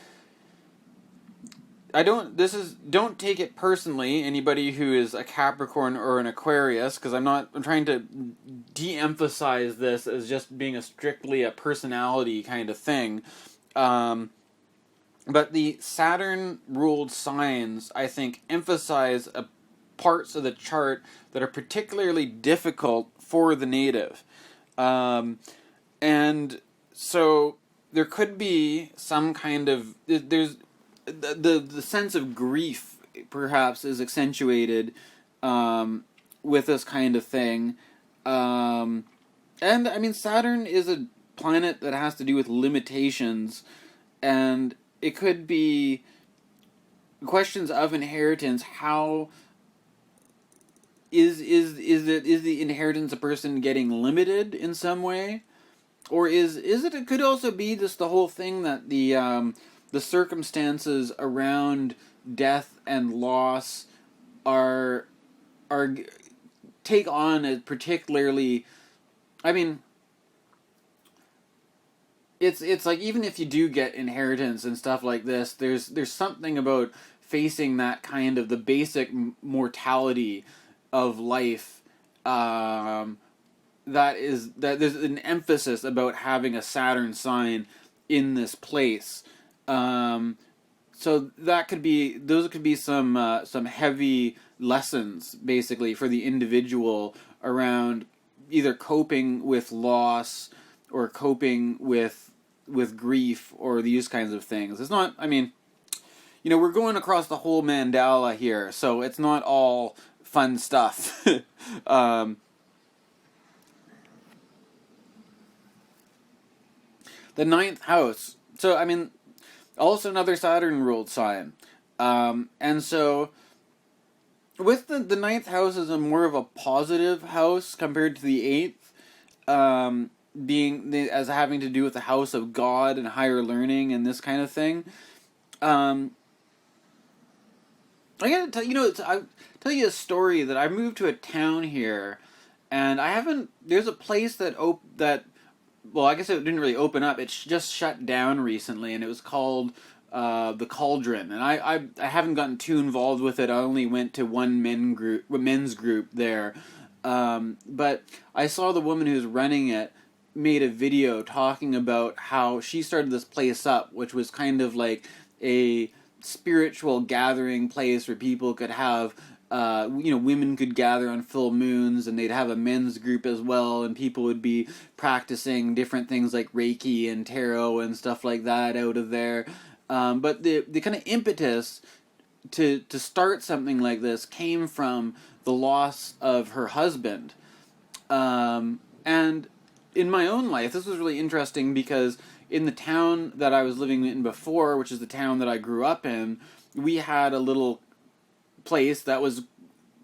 don't take it personally, anybody who is a Capricorn or an Aquarius, because I'm trying to de-emphasize this as just being strictly a personality kind of thing. But the Saturn ruled signs, I think, emphasize parts of the chart that are particularly difficult for the native. And so there could be some kind of, there's the sense of grief perhaps is accentuated with this kind of thing. And I mean, Saturn is a planet that has to do with limitations, and it could be questions of inheritance. How is the inheritance a person getting limited in some way? Or it could also be just the whole thing that the circumstances around death and loss are take on a particularly, I mean, it's like, even if you do get inheritance and stuff like this, there's something about facing that kind of the basic mortality of life, that there's an emphasis about having a Saturn sign in this place. So those could be some heavy lessons basically for the individual around either coping with loss or coping with grief or these kinds of things. It's not, I mean, we're going across the whole mandala here, so it's not all fun stuff. The ninth house. So, I mean, also another Saturn-ruled sign. And so, with the ninth house is a more of a positive house compared to the eighth, as having to do with the house of God and higher learning and this kind of thing. I gotta I'll tell you a story that I moved to a town here, and there's a place well, I guess it didn't really open up. It's just shut down recently, and it was called the Cauldron. And I haven't gotten too involved with it. I only went to one men's group there. But I saw the woman who's running it made a video talking about how she started this place up, which was kind of like a spiritual gathering place where people could have, women could gather on full moons, and they'd have a men's group as well, and people would be practicing different things like Reiki and tarot and stuff like that out of there. But the kind of impetus to start something like this came from the loss of her husband. And in my own life, this was really interesting because in the town that I was living in before, which is the town that I grew up in, we had a little place that was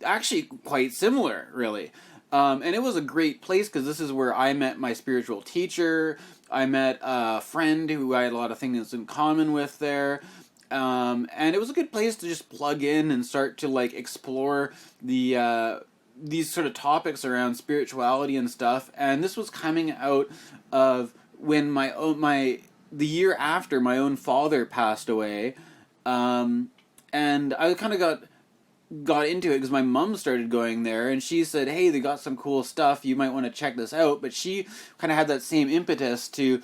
actually quite similar, really. And it was a great place because this is where I met my spiritual teacher. I met a friend who I had a lot of things in common with there. And it was a good place to just plug in and start to explore these sort of topics around spirituality and stuff. And this was coming out of when the year after my own father passed away. And I kind of got into it because my mom started going there, and she said, hey, they got some cool stuff, you might want to check this out. But she kind of had that same impetus to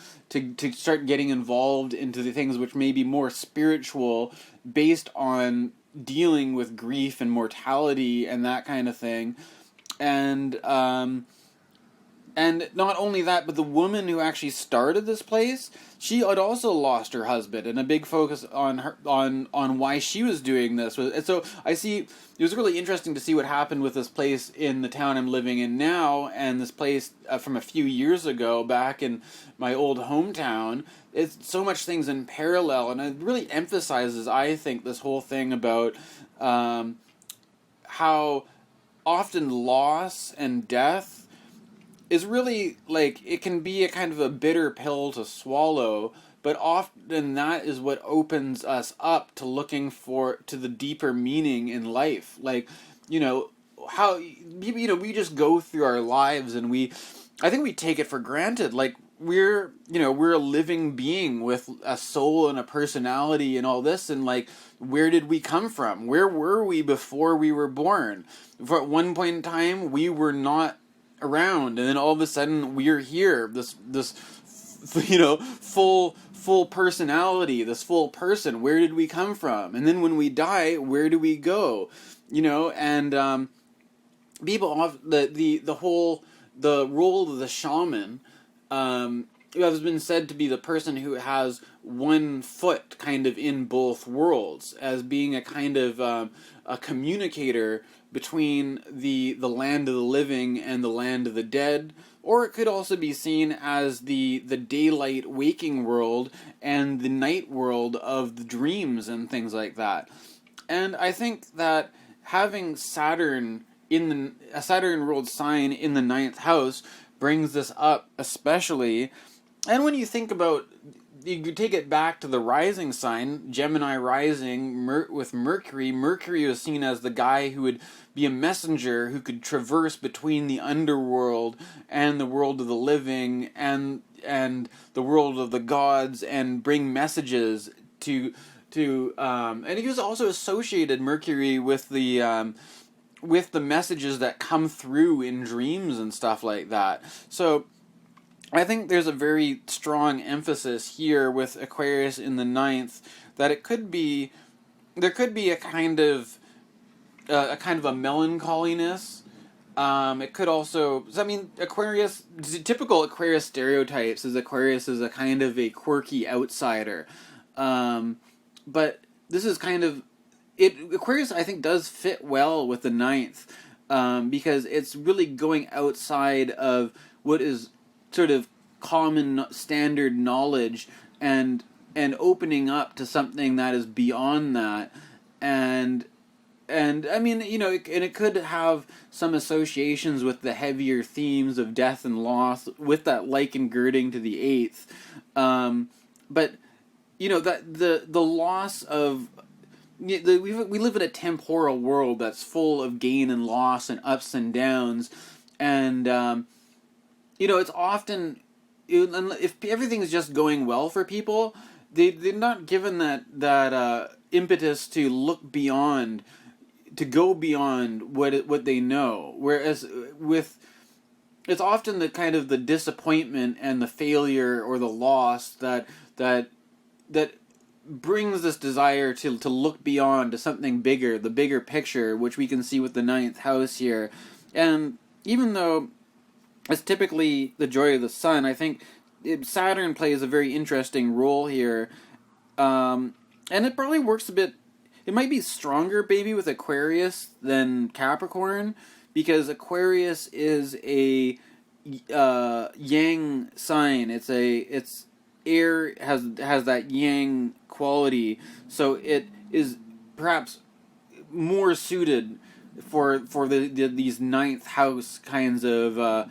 start getting involved into the things which may be more spiritual, based on dealing with grief and mortality and that kind of thing. And not only that, but the woman who actually started this place, she had also lost her husband, and a big focus on her on why she was doing this. And so it was really interesting to see what happened with this place in the town I'm living in now, and this place from a few years ago back in my old hometown. It's so much things in parallel, and it really emphasizes, I think, this whole thing about how often loss and death is really, it can be a kind of a bitter pill to swallow, but often that is what opens us up to looking to the deeper meaning in life. how, you know, we just go through our lives and I think we take it for granted. Like, we're, you know, we're a living being with a soul and a personality and all this, and like, where did we come from? Where were we before we were born? For at one point in time, we were not around, and then all of a sudden we're here. This you know, full personality, this full person. Where did we come from? And then when we die, where do we go? You know, and people off the whole the role of the shaman, has been said to be the person who has one foot kind of in both worlds, as being a kind of a communicator between the land of the living and the land of the dead. Or it could also be seen as the daylight waking world and the night world of the dreams and things like that. And I think that having Saturn a Saturn ruled sign in the ninth house brings this up especially. And when you think about, you take it back to the rising sign, Gemini rising with Mercury. Mercury was seen as the guy who would be a messenger who could traverse between the underworld and the world of the living and the world of the gods and bring messages to and he was also associated, Mercury, with the messages that come through in dreams and stuff like that. So I think there's a very strong emphasis here with Aquarius in the ninth that there could be a kind of a melancholiness. It could also, I mean, Aquarius, typical Aquarius stereotypes is Aquarius is a kind of a quirky outsider. But this is kind of, Aquarius, I think, does fit well with the ninth, because it's really going outside of what is sort of common standard knowledge and opening up to something that is beyond that. And I mean, you know, and it could have some associations with the heavier themes of death and loss, with that lichen girding to the eighth. But you know, that the loss of we live in a temporal world that's full of gain and loss and ups and downs, and you know, it's often, if everything's just going well for people, they're not given that impetus to look beyond, to go beyond what they know. Whereas it's often the kind of the disappointment and the failure or the loss that brings this desire to look beyond to something bigger, the bigger picture, which we can see with the ninth house here. And even though it's typically the joy of the sun, I think Saturn plays a very interesting role here. And it probably works a bit, it might be stronger maybe with Aquarius than Capricorn, because Aquarius is a yang sign. It's air has that yang quality, so it is perhaps more suited for these ninth house kinds of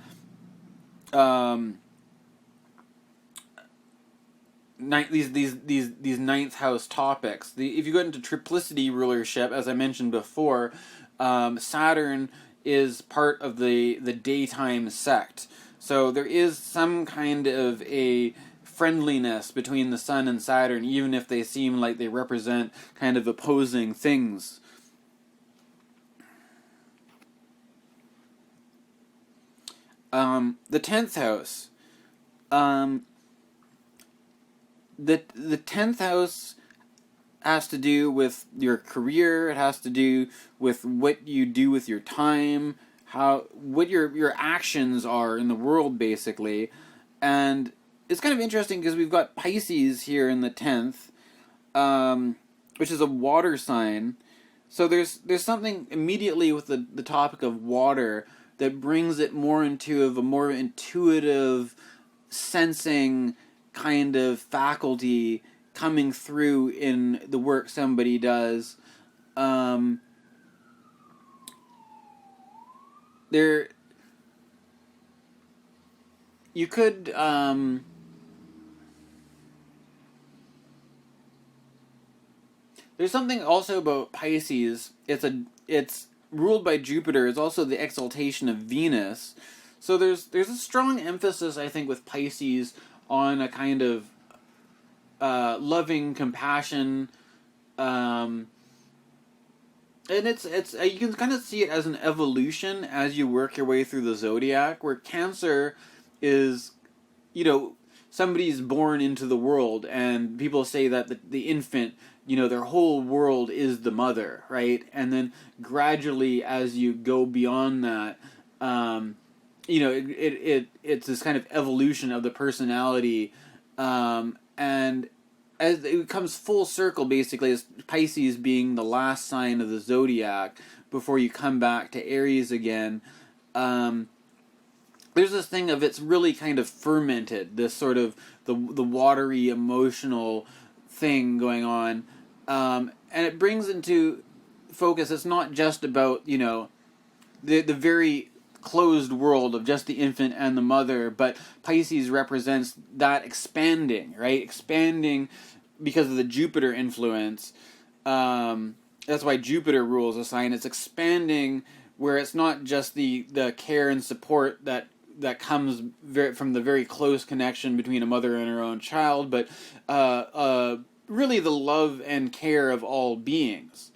these ninth house topics. If you go into triplicity rulership, as I mentioned before, Saturn is part of the daytime sect, so there is some kind of a friendliness between the Sun and Saturn, even if they seem like they represent kind of opposing things. The 10th house. The 10th house has to do with your career. It has to do with what you do with your time, what your actions are in the world, basically. And it's kind of interesting because we've got Pisces here in the 10th, which is a water sign. So there's something immediately with the topic of water that brings it more into a more intuitive, sensing kind of faculty coming through in the work somebody does. You could there's something also about Pisces. It's ruled by Jupiter is also the exaltation of Venus. So there's a strong emphasis, I think, with Pisces on a kind of loving compassion, and it's you can kind of see it as an evolution as you work your way through the zodiac, where Cancer is, somebody's born into the world, and people say that the infant, their whole world is the mother, right? And then gradually, as you go beyond that, it's this kind of evolution of the personality, and as it comes full circle, basically, as Pisces being the last sign of the zodiac before you come back to Aries again. There's this thing of it's really kind of fermented, this sort of the watery emotional thing going on, and it brings into focus. It's not just about the very closed world of just the infant and the mother, but Pisces represents that expanding, right? Expanding because of the Jupiter influence. That's why Jupiter rules a sign. It's expanding where it's not just the care and support that comes from the very close connection between a mother and her own child, but really the love and care of all beings.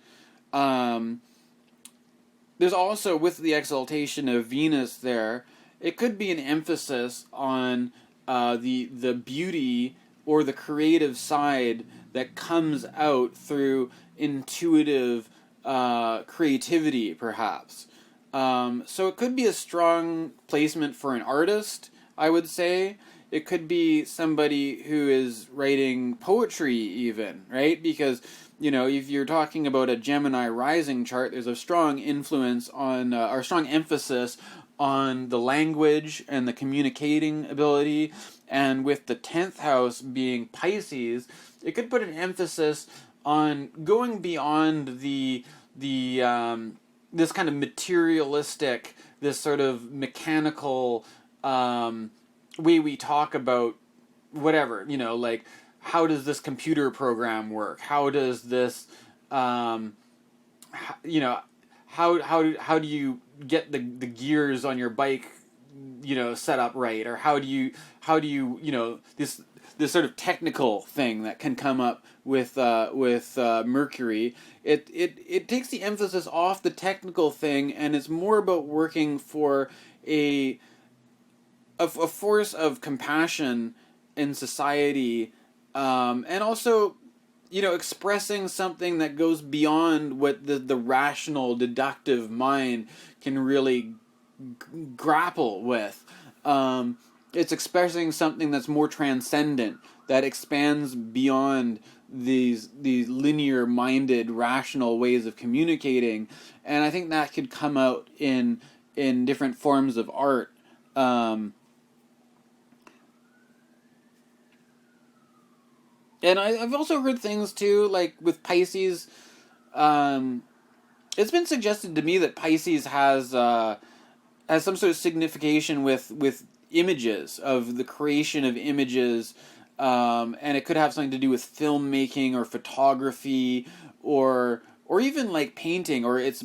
There's also, with the exaltation of Venus there, it could be an emphasis on the beauty or the creative side that comes out through intuitive creativity, perhaps. So it could be a strong placement for an artist, I would say. It could be somebody who is writing poetry even, right? Because, if you're talking about a Gemini Rising chart, there's a strong influence on, or strong emphasis on the language and the communicating ability. And with the 10th house being Pisces, it could put an emphasis on going beyond the this kind of materialistic, this sort of mechanical way we talk about whatever, like, how does this computer program work? How does this, how do you get the gears on your bike, set up right? Or how do you this sort of technical thing that can come up with Mercury. It takes the emphasis off the technical thing, and it's more about working for a force of compassion in society, and also, expressing something that goes beyond what the rational, deductive mind can really grapple with. It's expressing something that's more transcendent, that expands beyond these linear-minded, rational ways of communicating, and I think that could come out in different forms of art. And I've also heard things too, like with Pisces. It's been suggested to me that Pisces has some sort of signification with images, of the creation of images, and it could have something to do with filmmaking or photography, or even like painting, or it's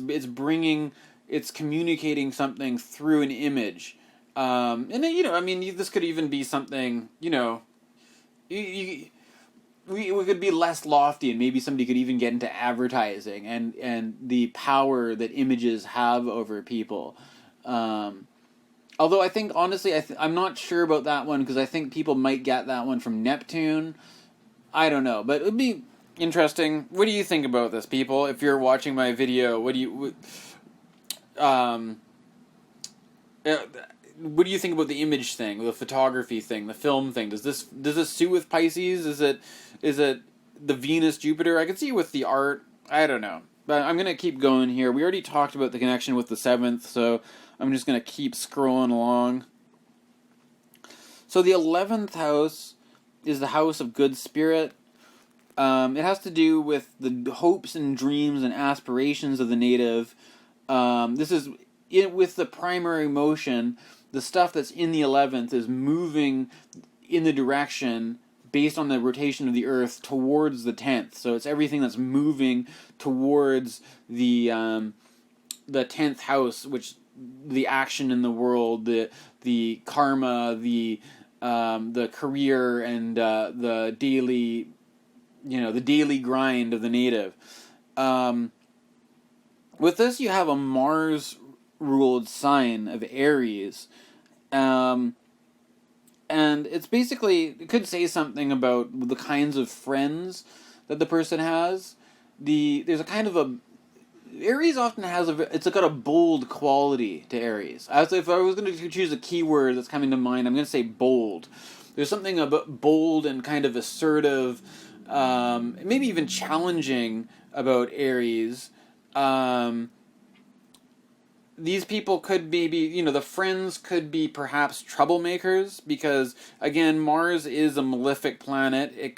communicating something through an image. And then, this could even be something, we could be less lofty, and maybe somebody could even get into advertising and the power that images have over people. Although I think, honestly, I'm not sure about that one, because I think people might get that one from Neptune. I don't know, but it would be interesting. What do you think about this, people? If you're watching my video, what do you think about the image thing, the photography thing, the film thing? Does this suit with Pisces? Is it the Venus Jupiter? I could see with the art. I don't know, but I'm gonna keep going here. We already talked about the connection with the 7th, so I'm just gonna keep scrolling along. So the 11th house is the house of good spirit. It has to do with the hopes and dreams and aspirations of the native. This is with the primary motion. The stuff that's in the 11th is moving in the direction based on the rotation of the Earth towards the 10th. So it's everything that's moving towards the the 10th house, which the action in the world, the karma, the career, and the daily, the daily grind of the native. With this, you have a Mars-ruled sign of Aries. And it's basically, it could say something about the kinds of friends that the person has. There's a kind of Aries often has it's got a bold quality to Aries. If I was going to choose a keyword that's coming to mind, I'm going to say bold. There's something about bold and kind of assertive, maybe even challenging about Aries. These people could be, the friends could be perhaps troublemakers, because, again, Mars is a malefic planet.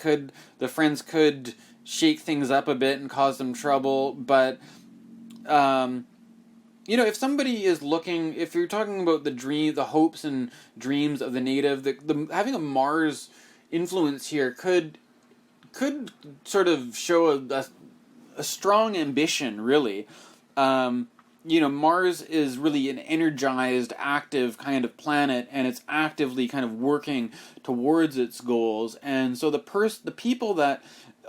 The friends could shake things up a bit and cause some trouble, but, if somebody is looking, if you're talking about the hopes and dreams of the native, having a Mars influence here could sort of show a strong ambition, really. Mars is really an energized, active kind of planet, and it's actively kind of working towards its goals. And so the people that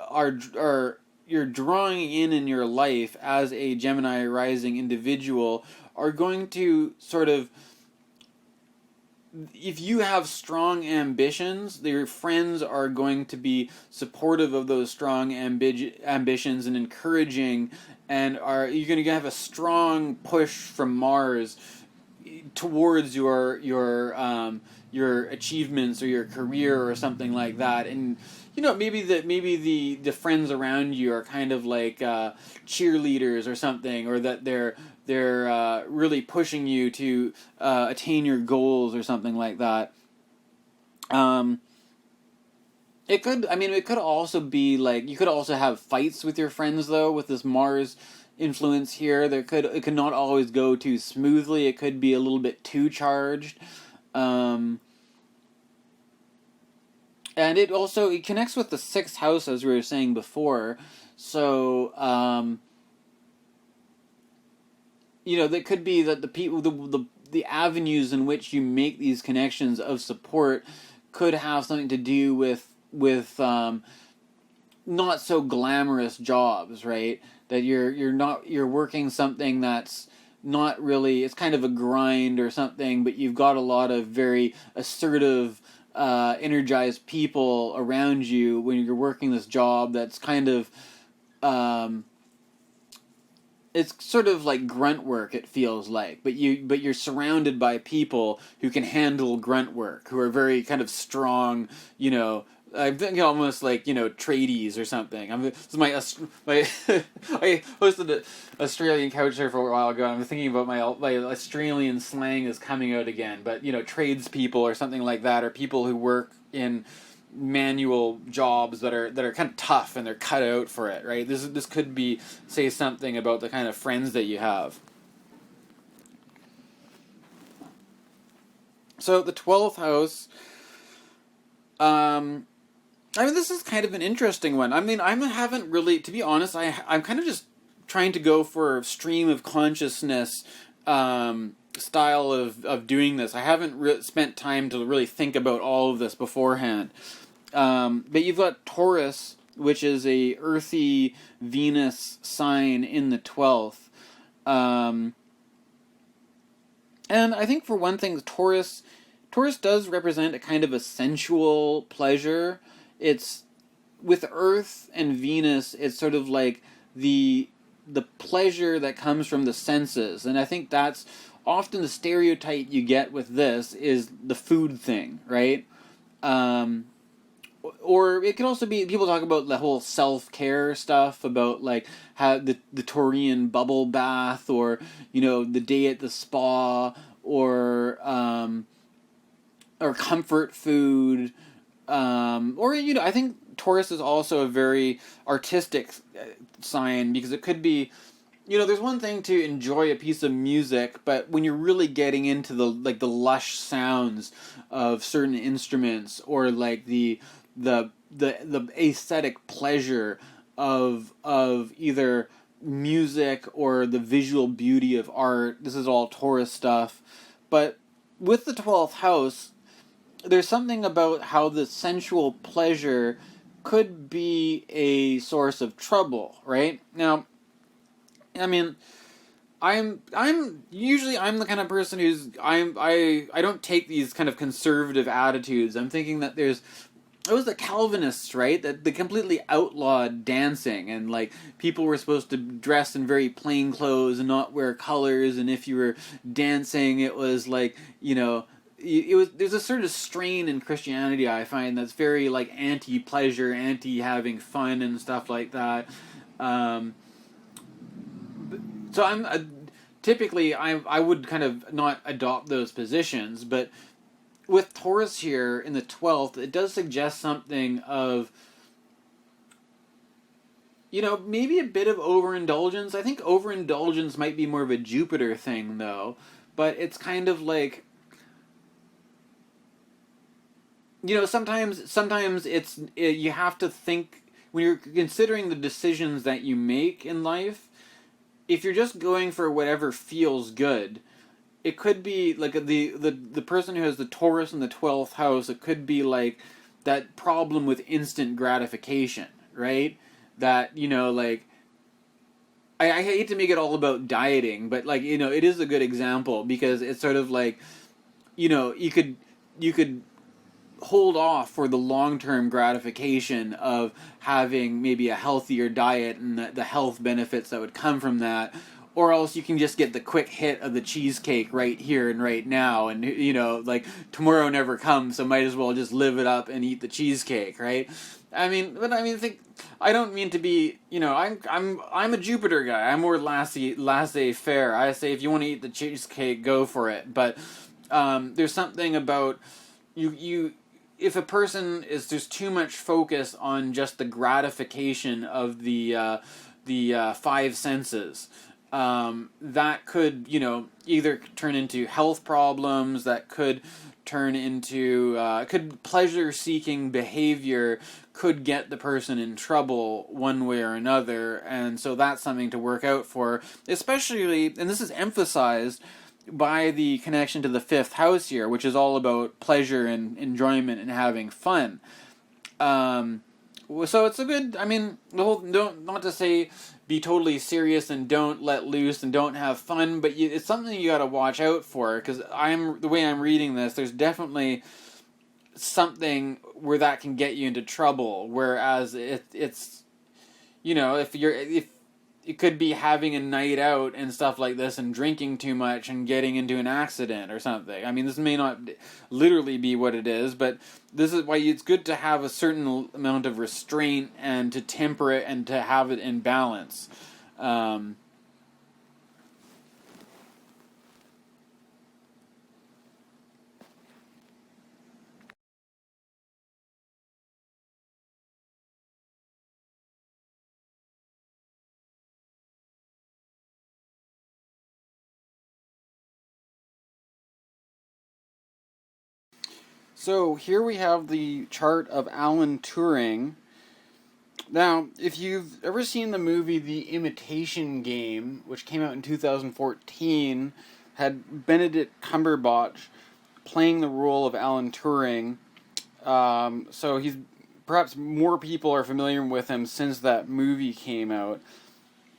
are you're drawing in your life as a Gemini rising individual are going to sort of, if you have strong ambitions, your friends are going to be supportive of those strong ambitions and encouraging, and you're going to have a strong push from Mars towards your achievements or your career or something like that. And maybe the friends around you are kind of like cheerleaders or something, or that they're really pushing you to attain your goals or something like that. It could also be like, you could also have fights with your friends, though, with this Mars influence here. It could not always go too smoothly. It could be a little bit too charged. And it connects with the 6th house, as we were saying before. So, that could be that the people, the avenues in which you make these connections of support could have something to do with not so glamorous jobs, right? That you're working something that's not really, it's kind of a grind or something, but you've got a lot of very assertive, energized people around you when you're working this job that's kind of, it's sort of like grunt work, it feels like, but you're surrounded by people who can handle grunt work, who are very kind of strong, I think almost like, tradies or something. I hosted an Australian couch surf for a while ago. I'm thinking about my Australian slang is coming out again. But tradespeople or something like that, or people who work in manual jobs that are kind of tough and they're cut out for it, right? This could say something about the kind of friends that you have. So the 12th house. This is kind of an interesting one. I haven't really, to be honest, I'm kind of just trying to go for stream of consciousness style of doing this. I haven't spent time to really think about all of this beforehand. But you've got Taurus, which is a earthy Venus sign in the 12th. And I think for one thing, Taurus does represent a kind of a sensual pleasure. It's, with Earth and Venus, it's sort of like the pleasure that comes from the senses. And I think that's often the stereotype you get with this is the food thing, right? Or it could also be, people talk about the whole self-care stuff, about like how the Taurian bubble bath, or, the day at the spa, or comfort food, or I think Taurus is also a very artistic sign, because it could be, there's one thing to enjoy a piece of music, but when you're really getting into the lush sounds of certain instruments, or like the aesthetic pleasure of either music or the visual beauty of art. This is all Taurus stuff. But with the 12th house, there's something about how the sensual pleasure could be a source of trouble, right? Now, I mean, I'm usually I'm the kind of person who's I don't take these kind of conservative attitudes. I'm thinking that it was the Calvinists, right? That they completely outlawed dancing, and like people were supposed to dress in very plain clothes and not wear colors, and if you were dancing, it was like, there's a sort of strain in Christianity I find that's very like anti-pleasure, anti-having fun and stuff like that. So typically I would kind of not adopt those positions, but with Taurus here in the 12th, it does suggest something of, maybe a bit of overindulgence. I think overindulgence might be more of a Jupiter thing, though. But it's kind of like, sometimes you have to think, when you're considering the decisions that you make in life, if you're just going for whatever feels good, it could be like the person who has the Taurus in the 12th house, it could be like that problem with instant gratification, right? That, like, I hate to make it all about dieting, but like, it is a good example because it's sort of like, you could hold off for the long-term gratification of having maybe a healthier diet and the health benefits that would come from that, or else you can just get the quick hit of the cheesecake right here and right now, and like tomorrow never comes, so might as well just live it up and eat the cheesecake, right? I don't mean to be, I'm a Jupiter guy. I'm more laissez-faire. I say if you want to eat the cheesecake, go for it. But there's something about you if a person there's too much focus on just the gratification of the five senses, that could, either turn into health problems, that could turn into, pleasure-seeking behavior could get the person in trouble one way or another, and so that's something to work out for, especially, and this is emphasized by the connection to the 5th house here, which is all about pleasure and enjoyment and having fun. So it's a good, not to say be totally serious and don't let loose and don't have fun, but it's something you got to watch out for, because the way I'm reading this, there's definitely something where that can get you into trouble, whereas it's if it could be having a night out and stuff like this and drinking too much and getting into an accident or something. This may not literally be what it is, but this is why it's good to have a certain amount of restraint and to temper it and to have it in balance. So here we have the chart of Alan Turing. Now, if you've ever seen the movie The Imitation Game, which came out in 2014, had Benedict Cumberbatch playing the role of Alan Turing. So he's perhaps more people are familiar with him since that movie came out.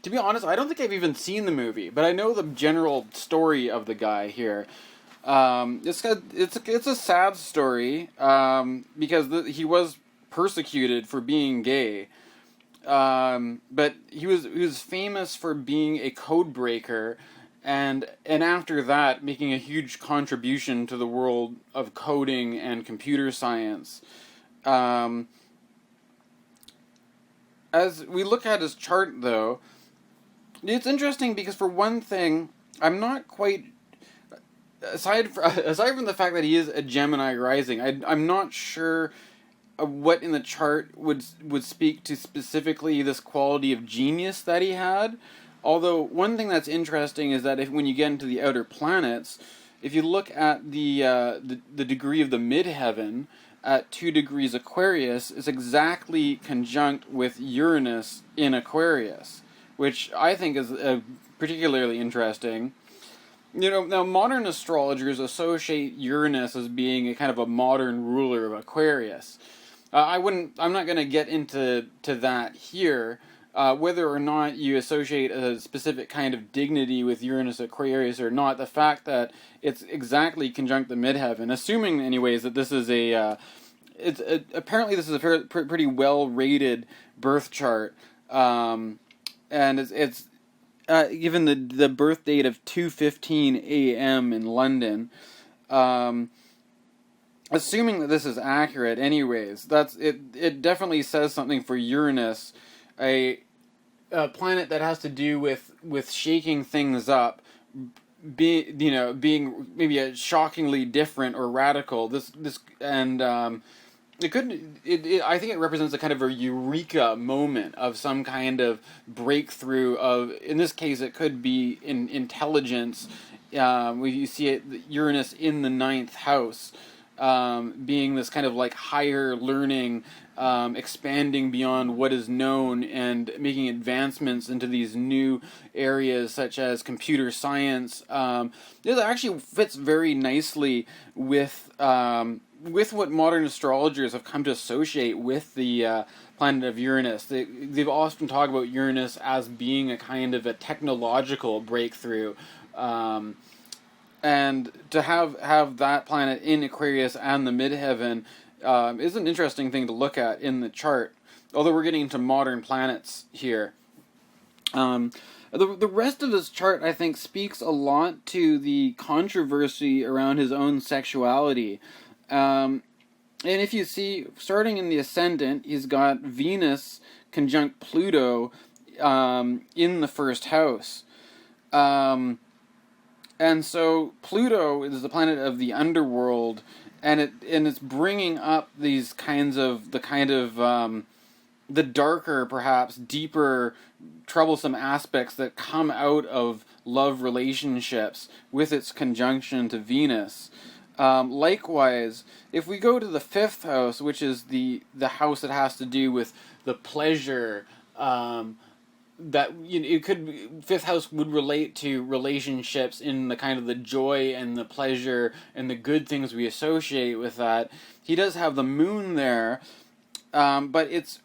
To be honest, I don't think I've even seen the movie, but I know the general story of the guy here. It's a sad story because he was persecuted for being gay, but he was famous for being a code breaker, and after that making a huge contribution to the world of coding and computer science. As we look at his chart, though, it's interesting because for one thing, I'm not quite. Aside from the fact that he is a Gemini rising, I'm not sure what in the chart would speak to specifically this quality of genius that he had. Although one thing that's interesting is that when you get into the outer planets, if you look at the degree of the midheaven at 2 degrees Aquarius, is exactly conjunct with Uranus in Aquarius. which I think is particularly interesting. Now modern astrologers associate Uranus as being a kind of a modern ruler of Aquarius. I'm not going to get into that here. Whether or not you associate a specific kind of dignity with Uranus Aquarius or not, the fact that it's exactly conjunct the midheaven, assuming anyways that this is apparently this is a pretty well rated birth chart, and it's given the birth date of 2:15 a.m. in London. Assuming that this is accurate, anyways, it definitely says something for Uranus, a planet that has to do with shaking things up, being maybe a shockingly different or radical. I think it represents a kind of a eureka moment of some kind of breakthrough of, in this case, it could be in intelligence. You see it, Uranus in the ninth house, being this kind of like higher learning, expanding beyond what is known and making advancements into these new areas such as computer science. This actually fits very nicely with what modern astrologers have come to associate with the planet of Uranus. They've often talked about Uranus as being a kind of a technological breakthrough. And to have that planet in Aquarius and the midheaven is an interesting thing to look at in the chart. Although we're getting into modern planets here. The rest of his chart, I think, speaks a lot to the controversy around his own sexuality. And if you see, starting in the ascendant, he's got Venus conjunct Pluto in the first house. And so Pluto is the planet of the underworld, and it's bringing up these the darker, perhaps deeper, troublesome aspects that come out of love relationships with its conjunction to Venus. Likewise, if we go to the fifth house, which is the house that has to do with the pleasure, fifth house would relate to relationships in the kind of the joy and the pleasure and the good things we associate with that. He does have the moon there, but it's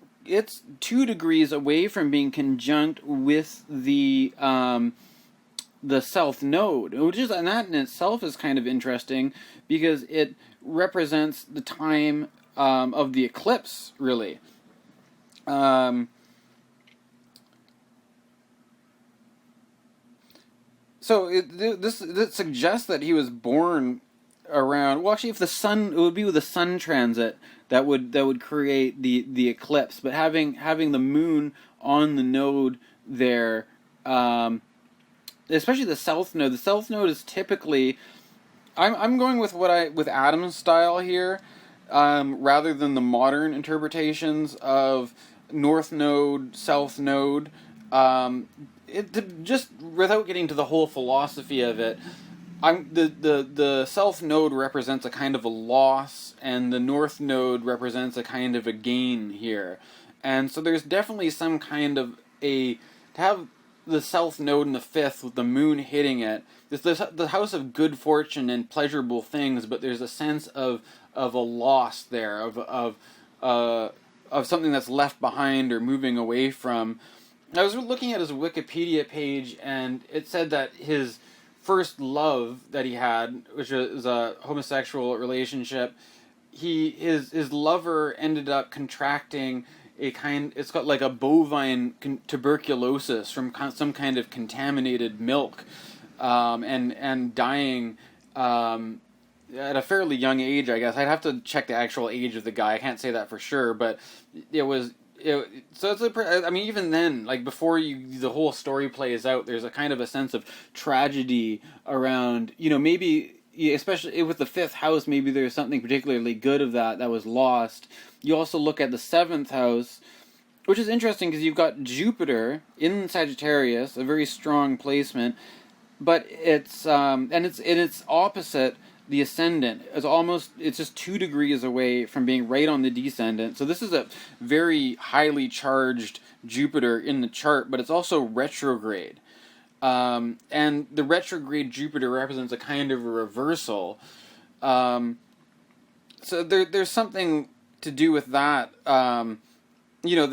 2 degrees away from being conjunct with the south node, and that in itself is kind of interesting because it represents the time of the eclipse, really. So this suggests that he was born around. Well, actually, if the sun, it would be with the sun transit that would create the eclipse. But having the moon on the node there, especially the south node. The south node is typically, I'm going with with Adam's style here, rather than the modern interpretations of north node, south node. Just without getting to the whole philosophy of it, the south node represents a kind of a loss, and the north node represents a kind of a gain here, and so there's definitely some kind of to have the south node in the fifth with the moon hitting it. It's the house of good fortune and pleasurable things, but there's a sense of a loss there, of something that's left behind or moving away from. I was looking at his Wikipedia page, and it said that his first love that he had, which was a homosexual relationship, his lover ended up contracting it's got like a bovine tuberculosis from some kind of contaminated milk, and dying at a fairly young age, I guess. I'd have to check the actual age of the guy. I can't say that for sure, but even then, like before the whole story plays out, there's a kind of a sense of tragedy around, maybe, especially with the fifth house, maybe there's something particularly good of that was lost. You also look at the seventh house, which is interesting because you've got Jupiter in Sagittarius, a very strong placement, but it's opposite the ascendant is it's just 2 degrees away from being right on the descendant. So this is a very highly charged Jupiter in the chart, but it's also retrograde. And the retrograde Jupiter represents a kind of a reversal. So there's something to do with that. You know,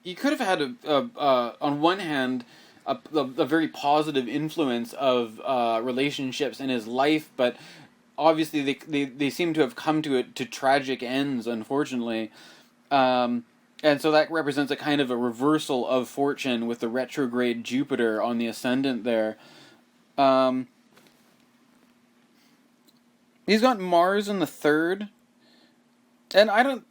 you could have had on one hand a very positive influence of relationships in his life, but obviously they seem to have come to tragic ends, unfortunately. And so that represents a kind of a reversal of fortune with the retrograde Jupiter on the ascendant there. He's got Mars in the 3rd, and I don't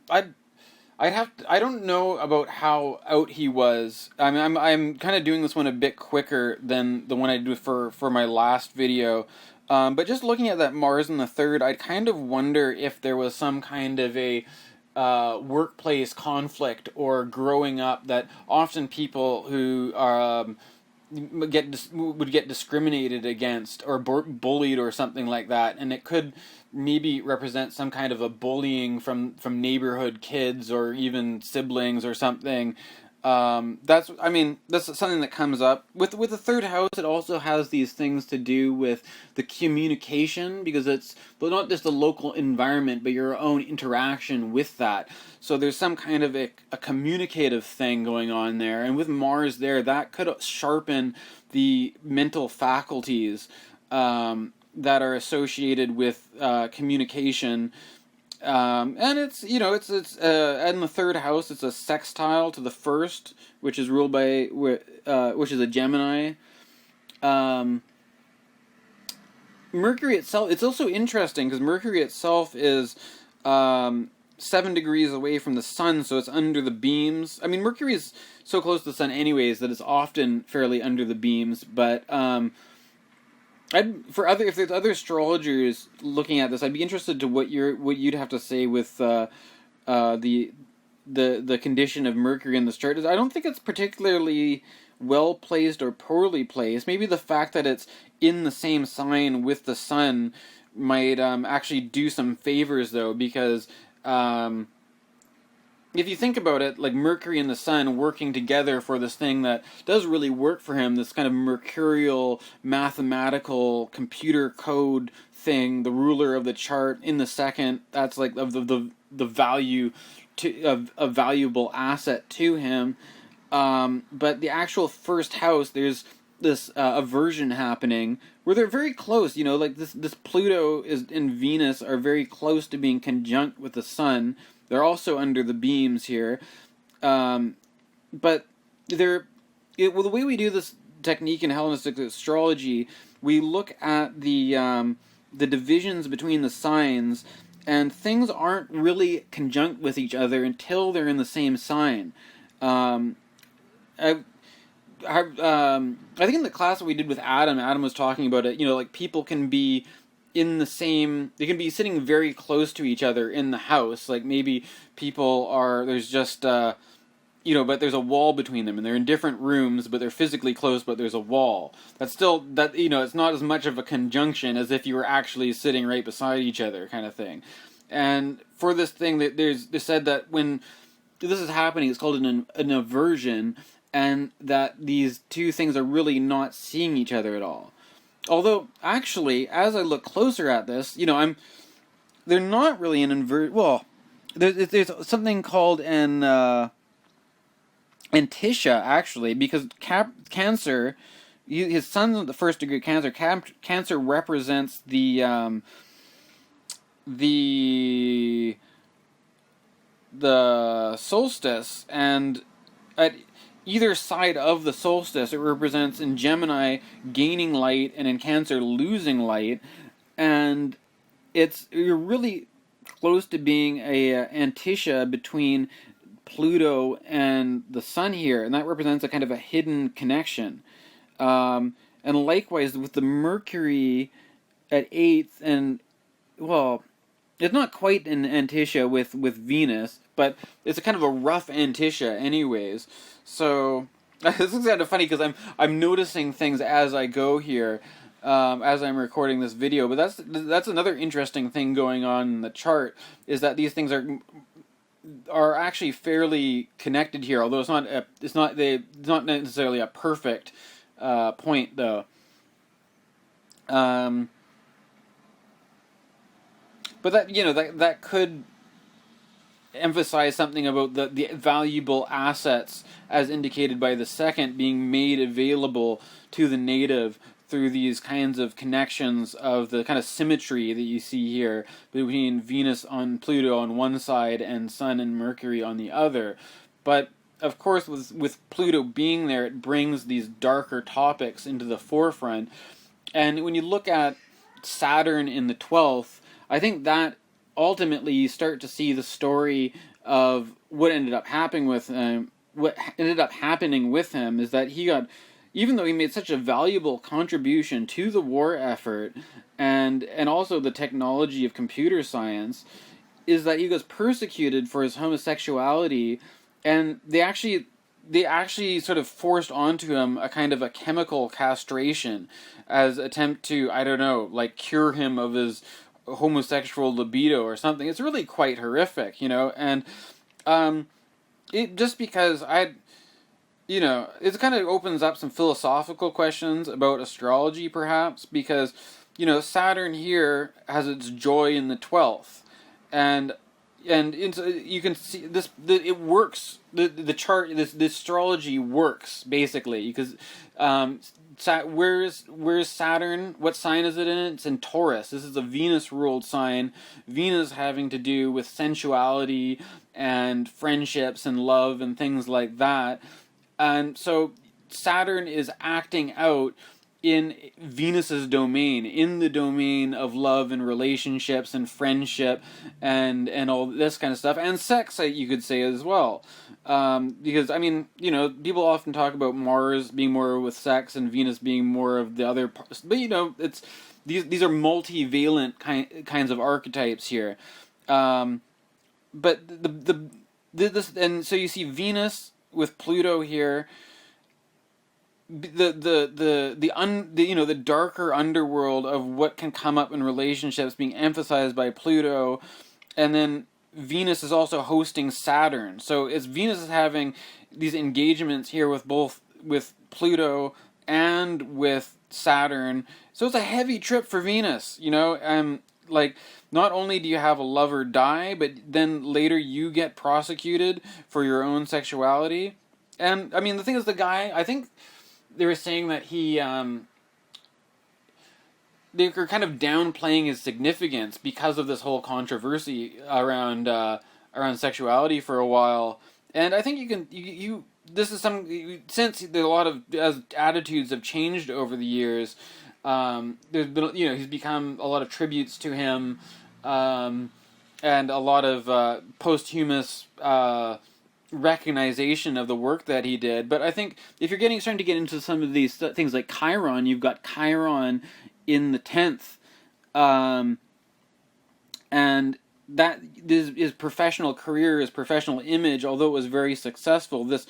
know about how out he was. I mean, I'm kind of doing this one a bit quicker than the one I did for my last video. But just looking at that Mars in the 3rd, I'd kind of wonder if there was some kind of a workplace conflict or growing up that often people who would get discriminated against or bullied or something like that, and it could maybe represent some kind of a bullying from neighborhood kids or even siblings or something. That's something that comes up with the 3rd house. It also has these things to do with the communication, because it's not just the local environment but your own interaction with that. So there's some kind of a communicative thing going on there, and with Mars there, that could sharpen the mental faculties that are associated with communication. And it's in the 3rd house, it's a sextile to the 1st, which is ruled by which is a Gemini. Mercury itself, it's also interesting because Mercury itself is 7 degrees away from the Sun, so it's under the beams. I mean, Mercury is so close to the Sun anyways that it's often fairly under the beams, but if there's other astrologers looking at this, I'd be interested to what you'd have to say with the condition of Mercury in this chart. I don't think it's particularly well placed or poorly placed. Maybe the fact that it's in the same sign with the Sun might actually do some favors, though, because if you think about it, like Mercury and the Sun working together for this thing that does really work for him, this kind of mercurial, mathematical, computer code thing, the ruler of the chart in the 2nd, that's like of the value of a valuable asset to him. But the actual 1st house, there's this aversion happening where they're very close. You know, like this Pluto and Venus are very close to being conjunct with the Sun. They're also under the beams here, but the way we do this technique in Hellenistic astrology, we look at the divisions between the signs, and things aren't really conjunct with each other until they're in the same sign. I think in the class that we did with Adam was talking about it. You know, like people can be they can be sitting very close to each other in the house. Like maybe there's just, but there's a wall between them and they're in different rooms, but they're physically close, but there's a wall. That's still, it's not as much of a conjunction as if you were actually sitting right beside each other kind of thing. And for this thing, they said that when this is happening, it's called an aversion, and that these two things are really not seeing each other at all. Although, actually, as I look closer at this, they're not really an inversion. Well, there's something called an Antitia, actually, because Cancer, his son's at the 1st degree Cancer. Cancer represents the solstice, and at either side of the solstice, it represents in Gemini gaining light and in Cancer losing light, and you're really close to being a Antitia between Pluto and the Sun here, and that represents a kind of a hidden connection. And likewise with the Mercury at 8th, and well, it's not quite an Antitia with Venus, but it's a kind of a rough Antitia anyways. So this is kind of funny because I'm noticing things as I go here. as I'm recording this video. But that's another interesting thing going on in the chart, is that these things are actually fairly connected here. Although it's not necessarily a perfect point though. But that could emphasize something about the valuable assets as indicated by the second being made available to the native through these kinds of connections of the kind of symmetry that you see here between Venus on Pluto on one side and Sun and Mercury on the other. But of course, with Pluto being there, it brings these darker topics into the forefront. And when you look at Saturn in the 12th, I think that ultimately you start to see the story of what ended up happening with him. What ended up happening with him is that even though he made such a valuable contribution to the war effort and also the technology of computer science, is that he was persecuted for his homosexuality, and they actually sort of forced onto him a kind of a chemical castration as attempt to, I don't know, like cure him of his homosexual libido or something. It's really quite horrific, and it just because it kind of opens up some philosophical questions about astrology, perhaps, because Saturn here has its joy in the 12th, and you can see this. It works. The chart. This astrology works basically because where's Saturn? What sign is it in? It's in Taurus. This is a Venus-ruled sign. Venus having to do with sensuality and friendships and love and things like that. And so Saturn is acting out in Venus's domain, in the domain of love and relationships and friendship and all this kind of stuff, and sex, you could say as well. Because people often talk about Mars being more with sex and Venus being more of the other parts, but it's these are multivalent kinds of archetypes here. But and so you see Venus with Pluto here. The darker underworld of what can come up in relationships being emphasized by Pluto, and then Venus is also hosting Saturn. So it's Venus is having these engagements here with Pluto and with Saturn. So it's a heavy trip for Venus, like not only do you have a lover die, but then later you get prosecuted for your own sexuality. And the thing is, the guy, I think they were saying that they were kind of downplaying his significance because of this whole controversy around sexuality for a while. And I think this is since a lot of as attitudes have changed over the years. There's been he's become a lot of tributes to him, and a lot of posthumous recognition of the work that he did. But I think if you're starting to get into some of these things like Chiron, you've got Chiron in the 10th, and that his professional career, his professional image, although it was very successful, the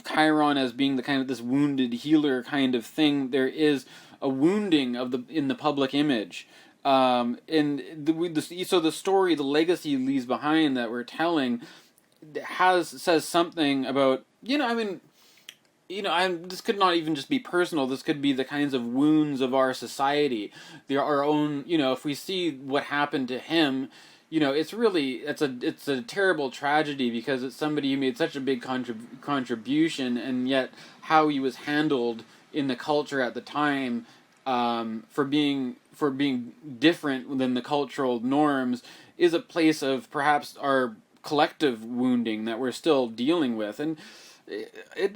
Chiron as being the kind of this wounded healer kind of thing, there is a wounding in the public image. So the story, the legacy he leaves behind that we're telling says something about this could not even just be personal. This could be the kinds of wounds of our society. Our own, if we see what happened to him, it's a terrible tragedy because it's somebody who made such a big contribution, and yet how he was handled in the culture at the time, for being different than the cultural norms, is a place of perhaps our collective wounding that we're still dealing with. And it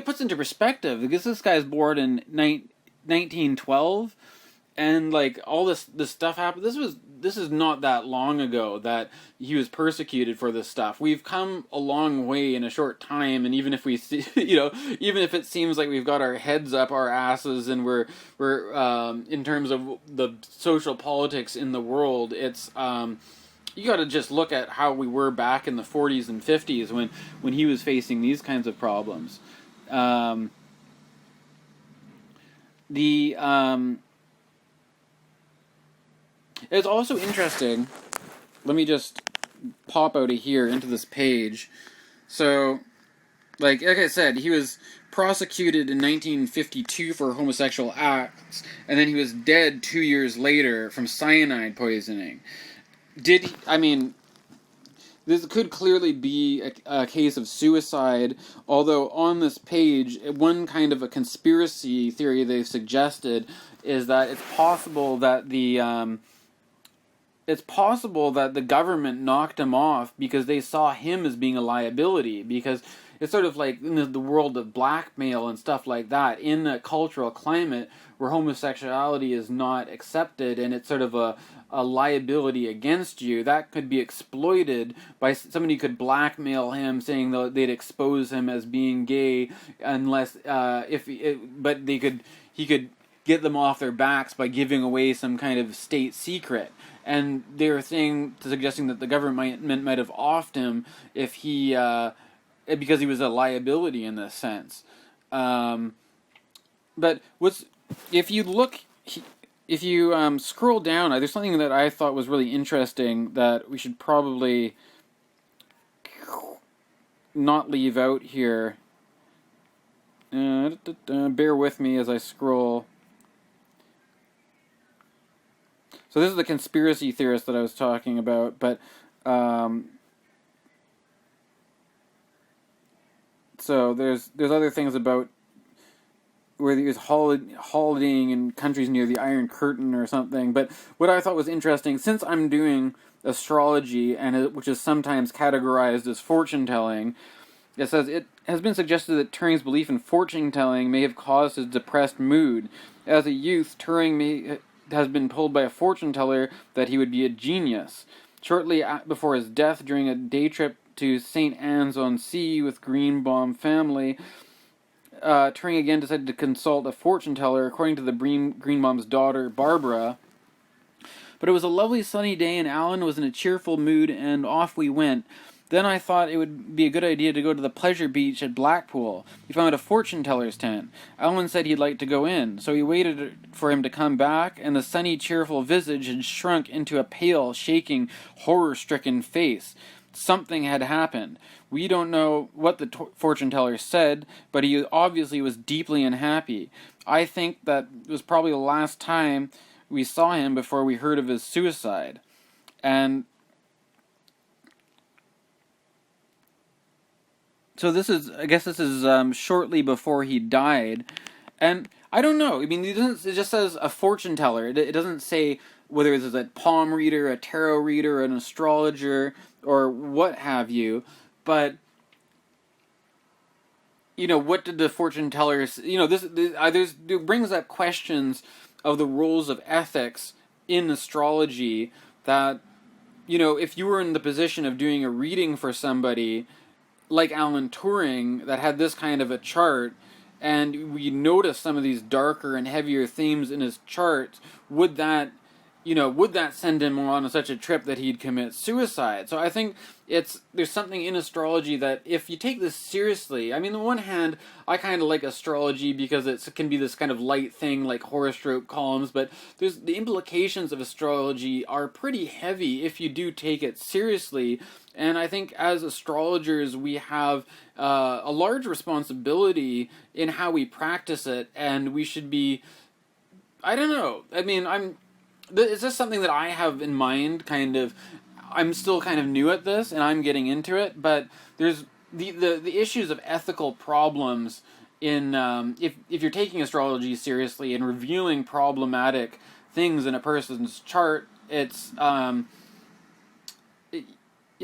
puts into perspective because this guy's born in 1912, and like all this stuff happened. This is not that long ago that he was persecuted for this stuff. We've come a long way in a short time, and even if we see, even if it seems like we've got our heads up our asses and we're in terms of the social politics in the world, it's you got to just look at how we were back in the 40s and 50s when he was facing these kinds of problems. the it's also interesting. Let me just pop out of here into this page. So, like I said, he was prosecuted in 1952 for homosexual acts, and then he was dead 2 years later from cyanide poisoning. This could clearly be a case of suicide, although on this page, one kind of a conspiracy theory they've suggested is that it's possible that the government knocked him off because they saw him as being a liability, because it's sort of like in the world of blackmail and stuff like that, in a cultural climate where homosexuality is not accepted and it's sort of a liability against you, that could be exploited by somebody could blackmail him saying that they'd expose him as being gay unless he could get them off their backs by giving away some kind of state secret. And they were suggesting that the government might have offed him if he because he was a liability in this sense. But if you scroll down, there's something that I thought was really interesting that we should probably not leave out here. Bear with me as I scroll. So this is the conspiracy theorist that I was talking about, but so there's other things about where he was holidaying in countries near the Iron Curtain or something. But what I thought was interesting, since I'm doing astrology, which is sometimes categorized as fortune-telling, it says, it has been suggested that Turing's belief in fortune-telling may have caused his depressed mood. As a youth, Turing has been told by a fortune-teller that he would be a genius. Shortly before his death, during a day trip to St. Anne's-on-Sea with Greenbaum family, Turing again decided to consult a fortune-teller, according to the Greenbaum's daughter, Barbara. But it was a lovely sunny day, and Alan was in a cheerful mood, and off we went. Then I thought it would be a good idea to go to the pleasure beach at Blackpool. We found a fortune-teller's tent. Alan said he'd like to go in, so we waited for him to come back, and the sunny, cheerful visage had shrunk into a pale, shaking, horror-stricken face. Something had happened. We don't know what the fortune-teller said, but he obviously was deeply unhappy. I think that it was probably the last time we saw him before we heard of his suicide. And so I guess this is shortly before he died. And I don't know. I mean, it just says a fortune teller. It doesn't say whether it's a palm reader, a tarot reader, an astrologer, or what have you. But, what did the fortune tellers... this it brings up questions of the rules of ethics in astrology that, if you were in the position of doing a reading for somebody like Alan Turing that had this kind of a chart, and we notice some of these darker and heavier themes in his chart, would that send him on such a trip that he'd commit suicide? So I think there's something in astrology that if you take this seriously, I mean, on the one hand, I kind of like astrology because it can be this kind of light thing like horoscope columns, but the implications of astrology are pretty heavy if you do take it seriously. And I think as astrologers, we have a large responsibility in how we practice it, and we should be, I don't know, I mean, it's just something that I have in mind, kind of. I'm still kind of new at this, and I'm getting into it, but there's the issues of ethical problems in, if you're taking astrology seriously and reviewing problematic things in a person's chart, it's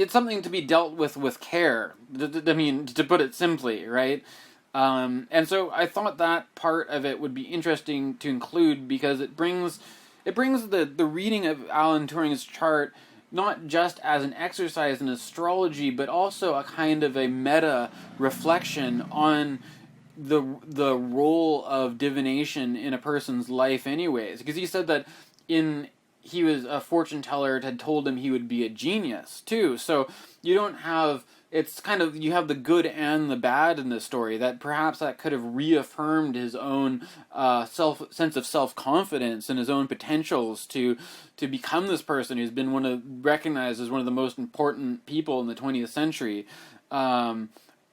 something to be dealt with care, I mean, to put it simply, right? And so I thought that part of it would be interesting to include because it brings the reading of Alan Turing's chart not just as an exercise in astrology, but also a kind of a meta reflection on the role of divination in a person's life anyways. Because he said that he was a fortune teller had told him he would be a genius too. So you don't have it's kind of, you have the good and the bad in this story, that perhaps that could have reaffirmed his own sense of self-confidence and his own potentials to become this person who's been recognized as one of the most important people in the 20th century. But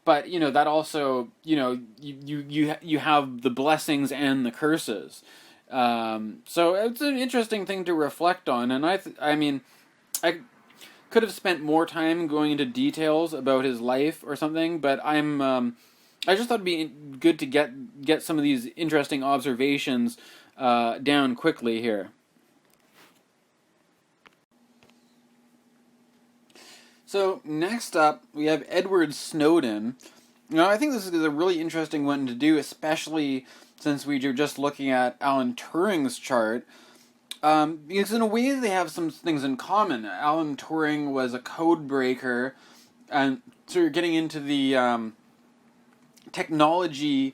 that also, you have the blessings and the curses. So it's an interesting thing to reflect on, and I mean, I could have spent more time going into details about his life or something, but I just thought it'd be good to get some of these interesting observations down quickly here. So next up, we have Edward Snowden. I think this is a really interesting one to do, especially since we were just looking at Alan Turing's chart. Because in a way they have some things in common. Alan Turing was a code breaker, and so you're getting into the technology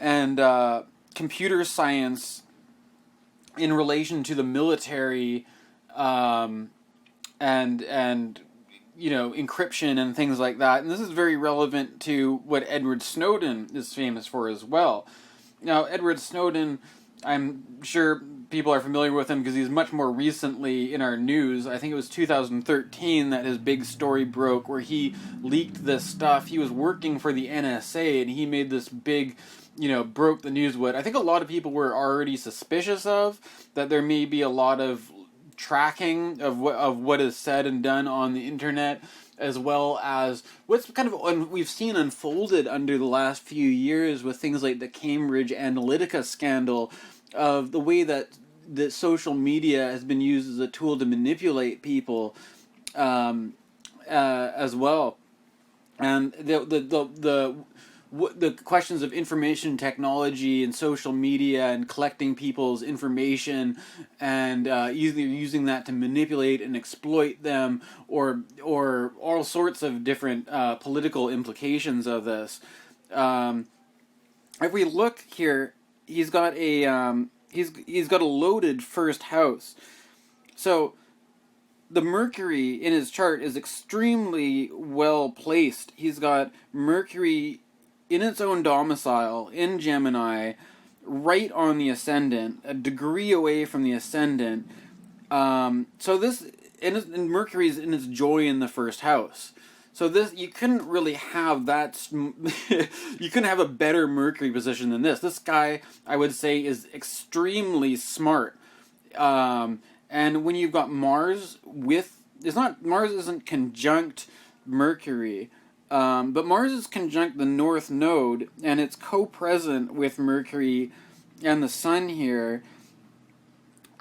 and computer science in relation to the military, and encryption and things like that. And this is very relevant to what Edward Snowden is famous for as well. Now, Edward Snowden, I'm sure people are familiar with him because he's much more recently in our news. I think it was 2013 that his big story broke where he leaked this stuff. He was working for the NSA and he made this big, broke the news. What I think a lot of people were already suspicious of, that there may be a lot of tracking of what is said and done on the internet, as well as what's kind of we've seen unfolded under the last few years with things like the Cambridge Analytica scandal, of the way that social media has been used as a tool to manipulate people, as well, and the questions of information technology and social media and collecting people's information and either using that to manipulate and exploit them, or all sorts of different political implications of this. If we look here, he's got a he's got a loaded first house. So the Mercury in his chart is extremely well placed. He's got Mercury in its own domicile in Gemini, right on the ascendant, a degree away from the ascendant. So this, and Mercury's in its joy in the first house. So this, you couldn't really have that, you couldn't have a better Mercury position than this. This guy, I would say, is extremely smart. And when you've got Mars Mars isn't conjunct Mercury, but Mars is conjunct the North Node, and it's co-present with Mercury and the Sun here.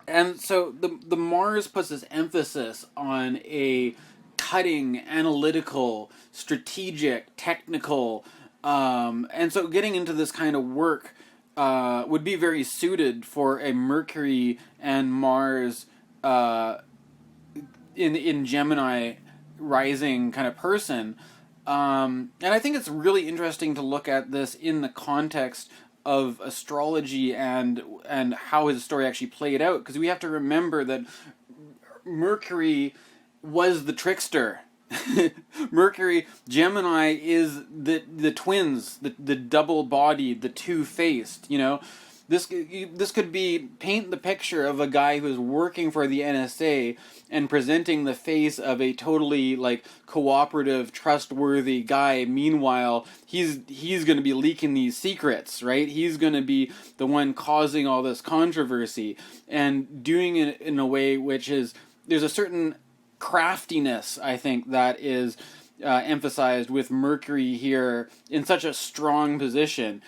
And so the Mars puts this emphasis on a cutting, analytical, strategic, technical, and so getting into this kind of work would be very suited for a Mercury and Mars in Gemini rising kind of person. And I think it's really interesting to look at this in the context of astrology and how his story actually played out, because we have to remember that Mercury was the trickster. Mercury, Gemini is the twins, the double-bodied, the two-faced, This could be, paint the picture of a guy who's working for the NSA and presenting the face of a totally cooperative, trustworthy guy. Meanwhile, he's going to be leaking these secrets, right? He's going to be the one causing all this controversy and doing it in a way which is, there's a certain craftiness, I think, that is emphasized with Mercury here in such a strong position.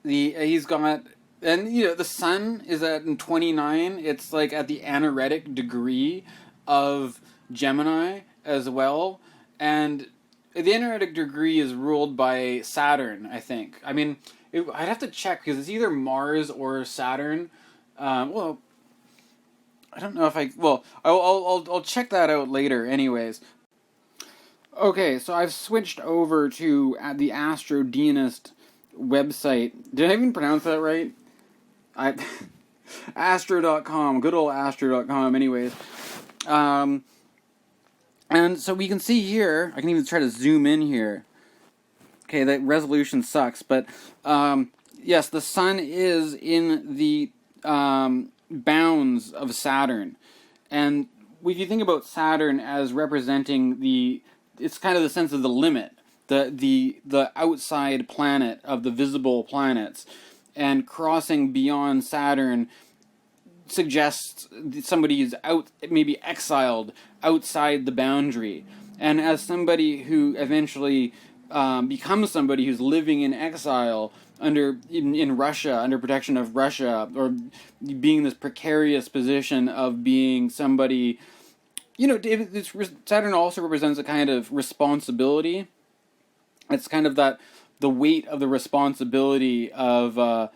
He's got, and the Sun is at 29. It's at the anaretic degree of Gemini as well, and the anaretic degree is ruled by Saturn, I think. I mean, I'd have to check because it's either Mars or Saturn. Well, I don't know if I'll check that out later. Anyways. Okay, so I've switched over to the AstroDeanist website. Did I even pronounce that right? Astro.com, good old Astro.com. Anyways, and
And so we can see here, I can even try to zoom in here. Okay, that resolution sucks, but yes, the sun is in the bounds of Saturn. And if you think about Saturn as representing it's kind of the sense of the limit, the outside planet of the visible planets, and crossing beyond Saturn suggests somebody is maybe exiled outside the boundary. And as somebody who eventually becomes somebody who's living in exile in Russia, under protection of Russia, or being in this precarious position of being somebody, Saturn also represents a kind of responsibility. It's kind of the weight of the responsibility of the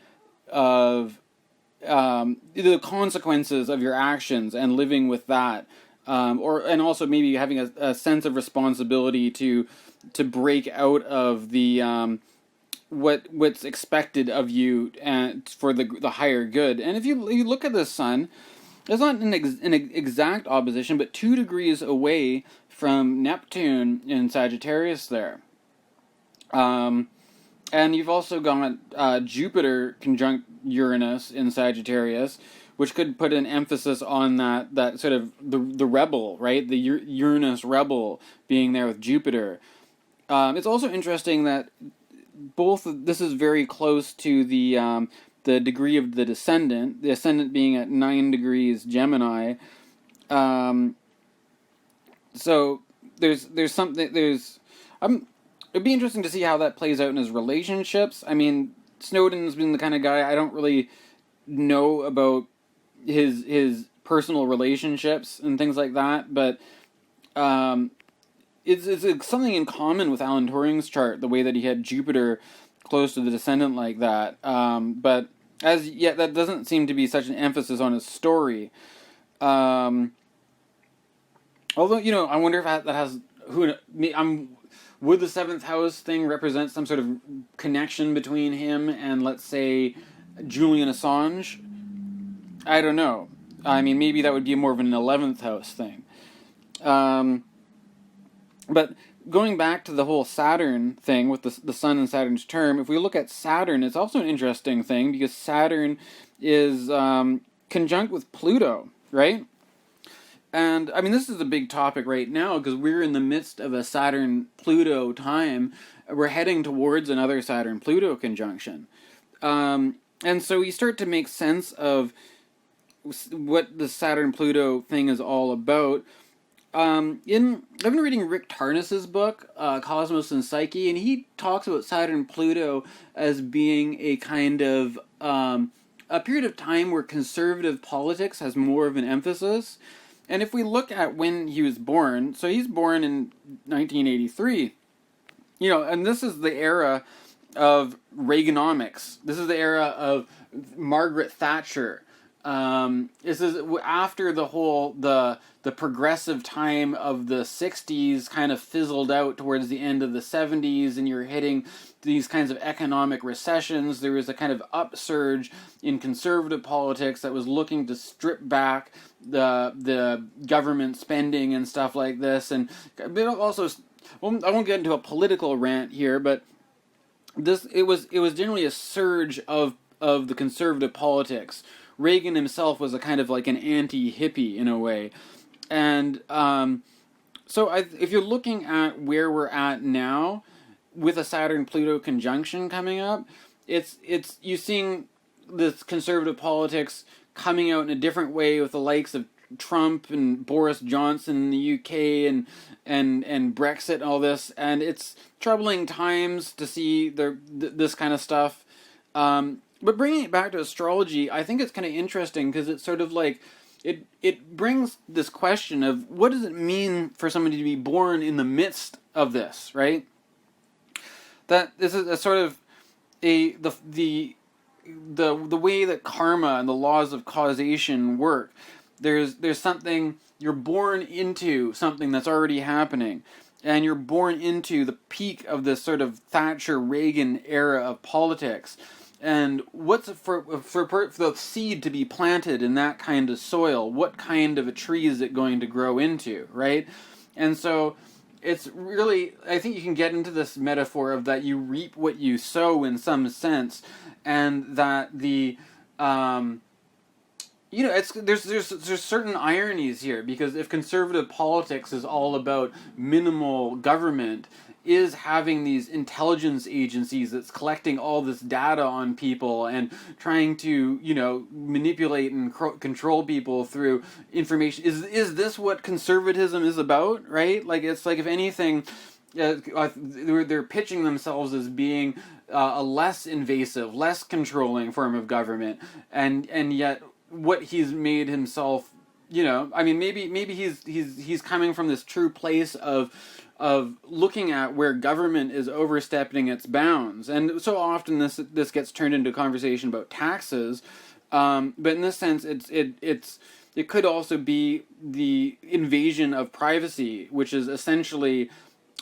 consequences of your actions and living with that, and also maybe having a sense of responsibility to break out of the what's expected of you and for the higher good. And if you look at the sun, it's not an exact opposition, but 2 degrees away from Neptune in Sagittarius there. And you've also got Jupiter conjunct Uranus in Sagittarius, which could put an emphasis on that sort of the rebel, right? The Uranus rebel being there with Jupiter. It's also interesting that this is very close to the degree of the ascendant being at 9 degrees Gemini. So there's something it'd be interesting to see how that plays out in his relationships. I mean, Snowden's been the kind of guy I don't really know about his personal relationships and things like that, but it's something in common with Alan Turing's chart, the way that he had Jupiter close to the descendant like that. But as yet, that doesn't seem to be such an emphasis on his story. Although, I wonder if that has would the 7th house thing represent some sort of connection between him and, let's say, Julian Assange? I don't know. I mean, maybe that would be more of an 11th house thing. But going back to the whole Saturn thing with the Sun and Saturn's term, if we look at Saturn, it's also an interesting thing because Saturn is conjunct with Pluto, right? And, I mean, this is a big topic right now because we're in the midst of a Saturn-Pluto time. We're heading towards another Saturn-Pluto conjunction. And so you start to make sense of what the Saturn-Pluto thing is all about. I've been reading Rick Tarnas's book, Cosmos and Psyche, and he talks about Saturn-Pluto as being a kind of a period of time where conservative politics has more of an emphasis. And if we look at when he was born, so he's born in 1983, and this is the era of Reaganomics. This is the era of Margaret Thatcher. This is after the progressive time of the 60s kind of fizzled out towards the end of the 70s, and you're hitting these kinds of economic recessions. There was a kind of upsurge in conservative politics that was looking to strip back the government spending and stuff like this. And also, I won't get into a political rant here, but it was generally a surge of the conservative politics. Reagan himself was a kind of like an anti-hippie in a way. And so if you're looking at where we're at now with a Saturn-Pluto conjunction coming up, it's you're seeing this conservative politics coming out in a different way with the likes of Trump and Boris Johnson in the UK and Brexit and all this. And it's troubling times to see this kind of stuff. But bringing it back to astrology, I think it's kind of interesting because it's sort of like it brings this question of what does it mean for somebody to be born in the midst of this, right? That this is a sort of the way that karma and the laws of causation work. There's something, you're born into something that's already happening, and you're born into the peak of this sort of Thatcher-Reagan era of politics. And what's for the seed to be planted in that kind of soil? What kind of a tree is it going to grow into, right? And so it's really, I think you can get into this metaphor of that you reap what you sow in some sense, and that the there's certain ironies here, because if conservative politics is all about minimal government, is having these intelligence agencies that's collecting all this data on people and trying to manipulate and control people through information, is this what conservatism is about, right? Like, it's like, if anything, they're pitching themselves as being a less invasive, less controlling form of government, and yet what he's made himself, maybe he's coming from this true place of looking at where government is overstepping its bounds. And so often this gets turned into a conversation about taxes, but in this sense it could also be the invasion of privacy, which is essentially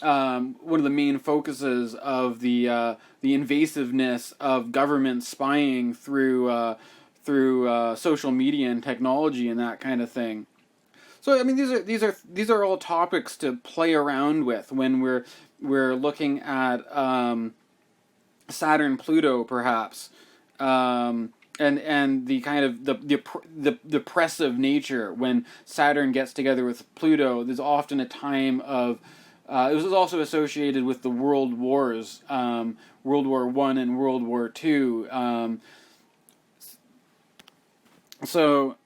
one of the main focuses of the invasiveness of government spying through social media and technology and that kind of thing. So these are all topics to play around with when we're looking at Saturn Pluto, perhaps, and the kind of the depressive nature when Saturn gets together with Pluto. There's often a time of it was also associated with the world wars, World War I and World War II. So,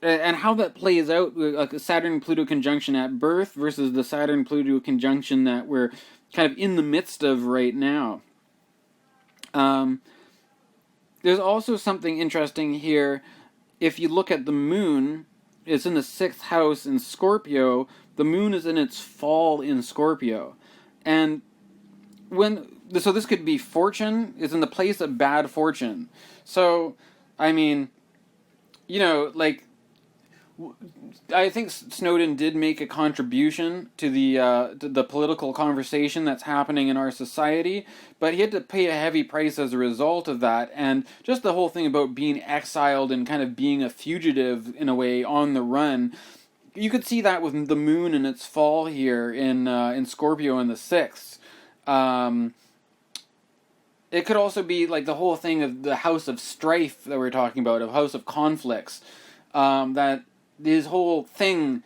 and how that plays out, like a Saturn-Pluto conjunction at birth versus the Saturn-Pluto conjunction that we're kind of in the midst of right now. There's also something interesting here. If you look at the moon, it's in the 6th house in Scorpio. The moon is in its fall in Scorpio. And so this could be fortune, is in the place of bad fortune. So, I think Snowden did make a contribution to the political conversation that's happening in our society, but he had to pay a heavy price as a result of that. And just the whole thing about being exiled and kind of being a fugitive in a way, on the run, you could see that with the moon in its fall here in Scorpio in the 6th. It could also be like the whole thing of the house of strife that we're talking about, of house of conflicts. That this whole thing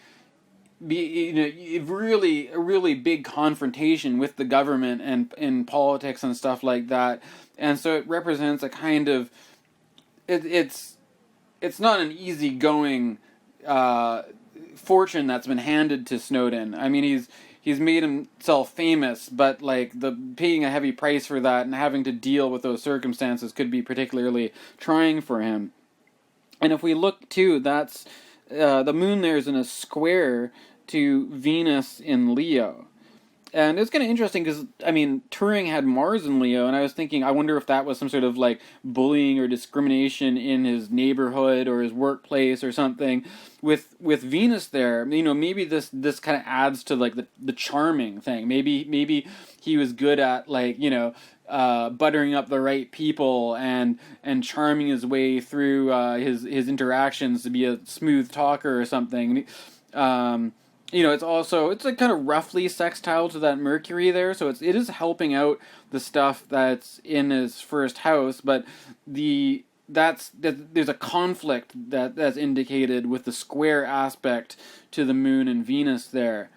be really a really big confrontation with the government and in politics and stuff like that. And so it represents a kind of it's not an easygoing fortune that's been handed to Snowden. I mean, he's made himself famous, but like the paying a heavy price for that and having to deal with those circumstances could be particularly trying for him. And if we look too, that's the moon there is in a square to Venus in Leo. And it's kind of interesting because, Turing had Mars in Leo, and I was thinking, I wonder if that was some sort of, like, bullying or discrimination in his neighborhood or his workplace or something. With Venus there, maybe this kind of adds to, like, the charming thing. Maybe he was good at, like, buttering up the right people and charming his way through his interactions to be a smooth talker or something. It's like kind of roughly sextile to that Mercury there, so it is helping out the stuff that's in his first house, but there's a conflict that's indicated with the square aspect to the moon and Venus there.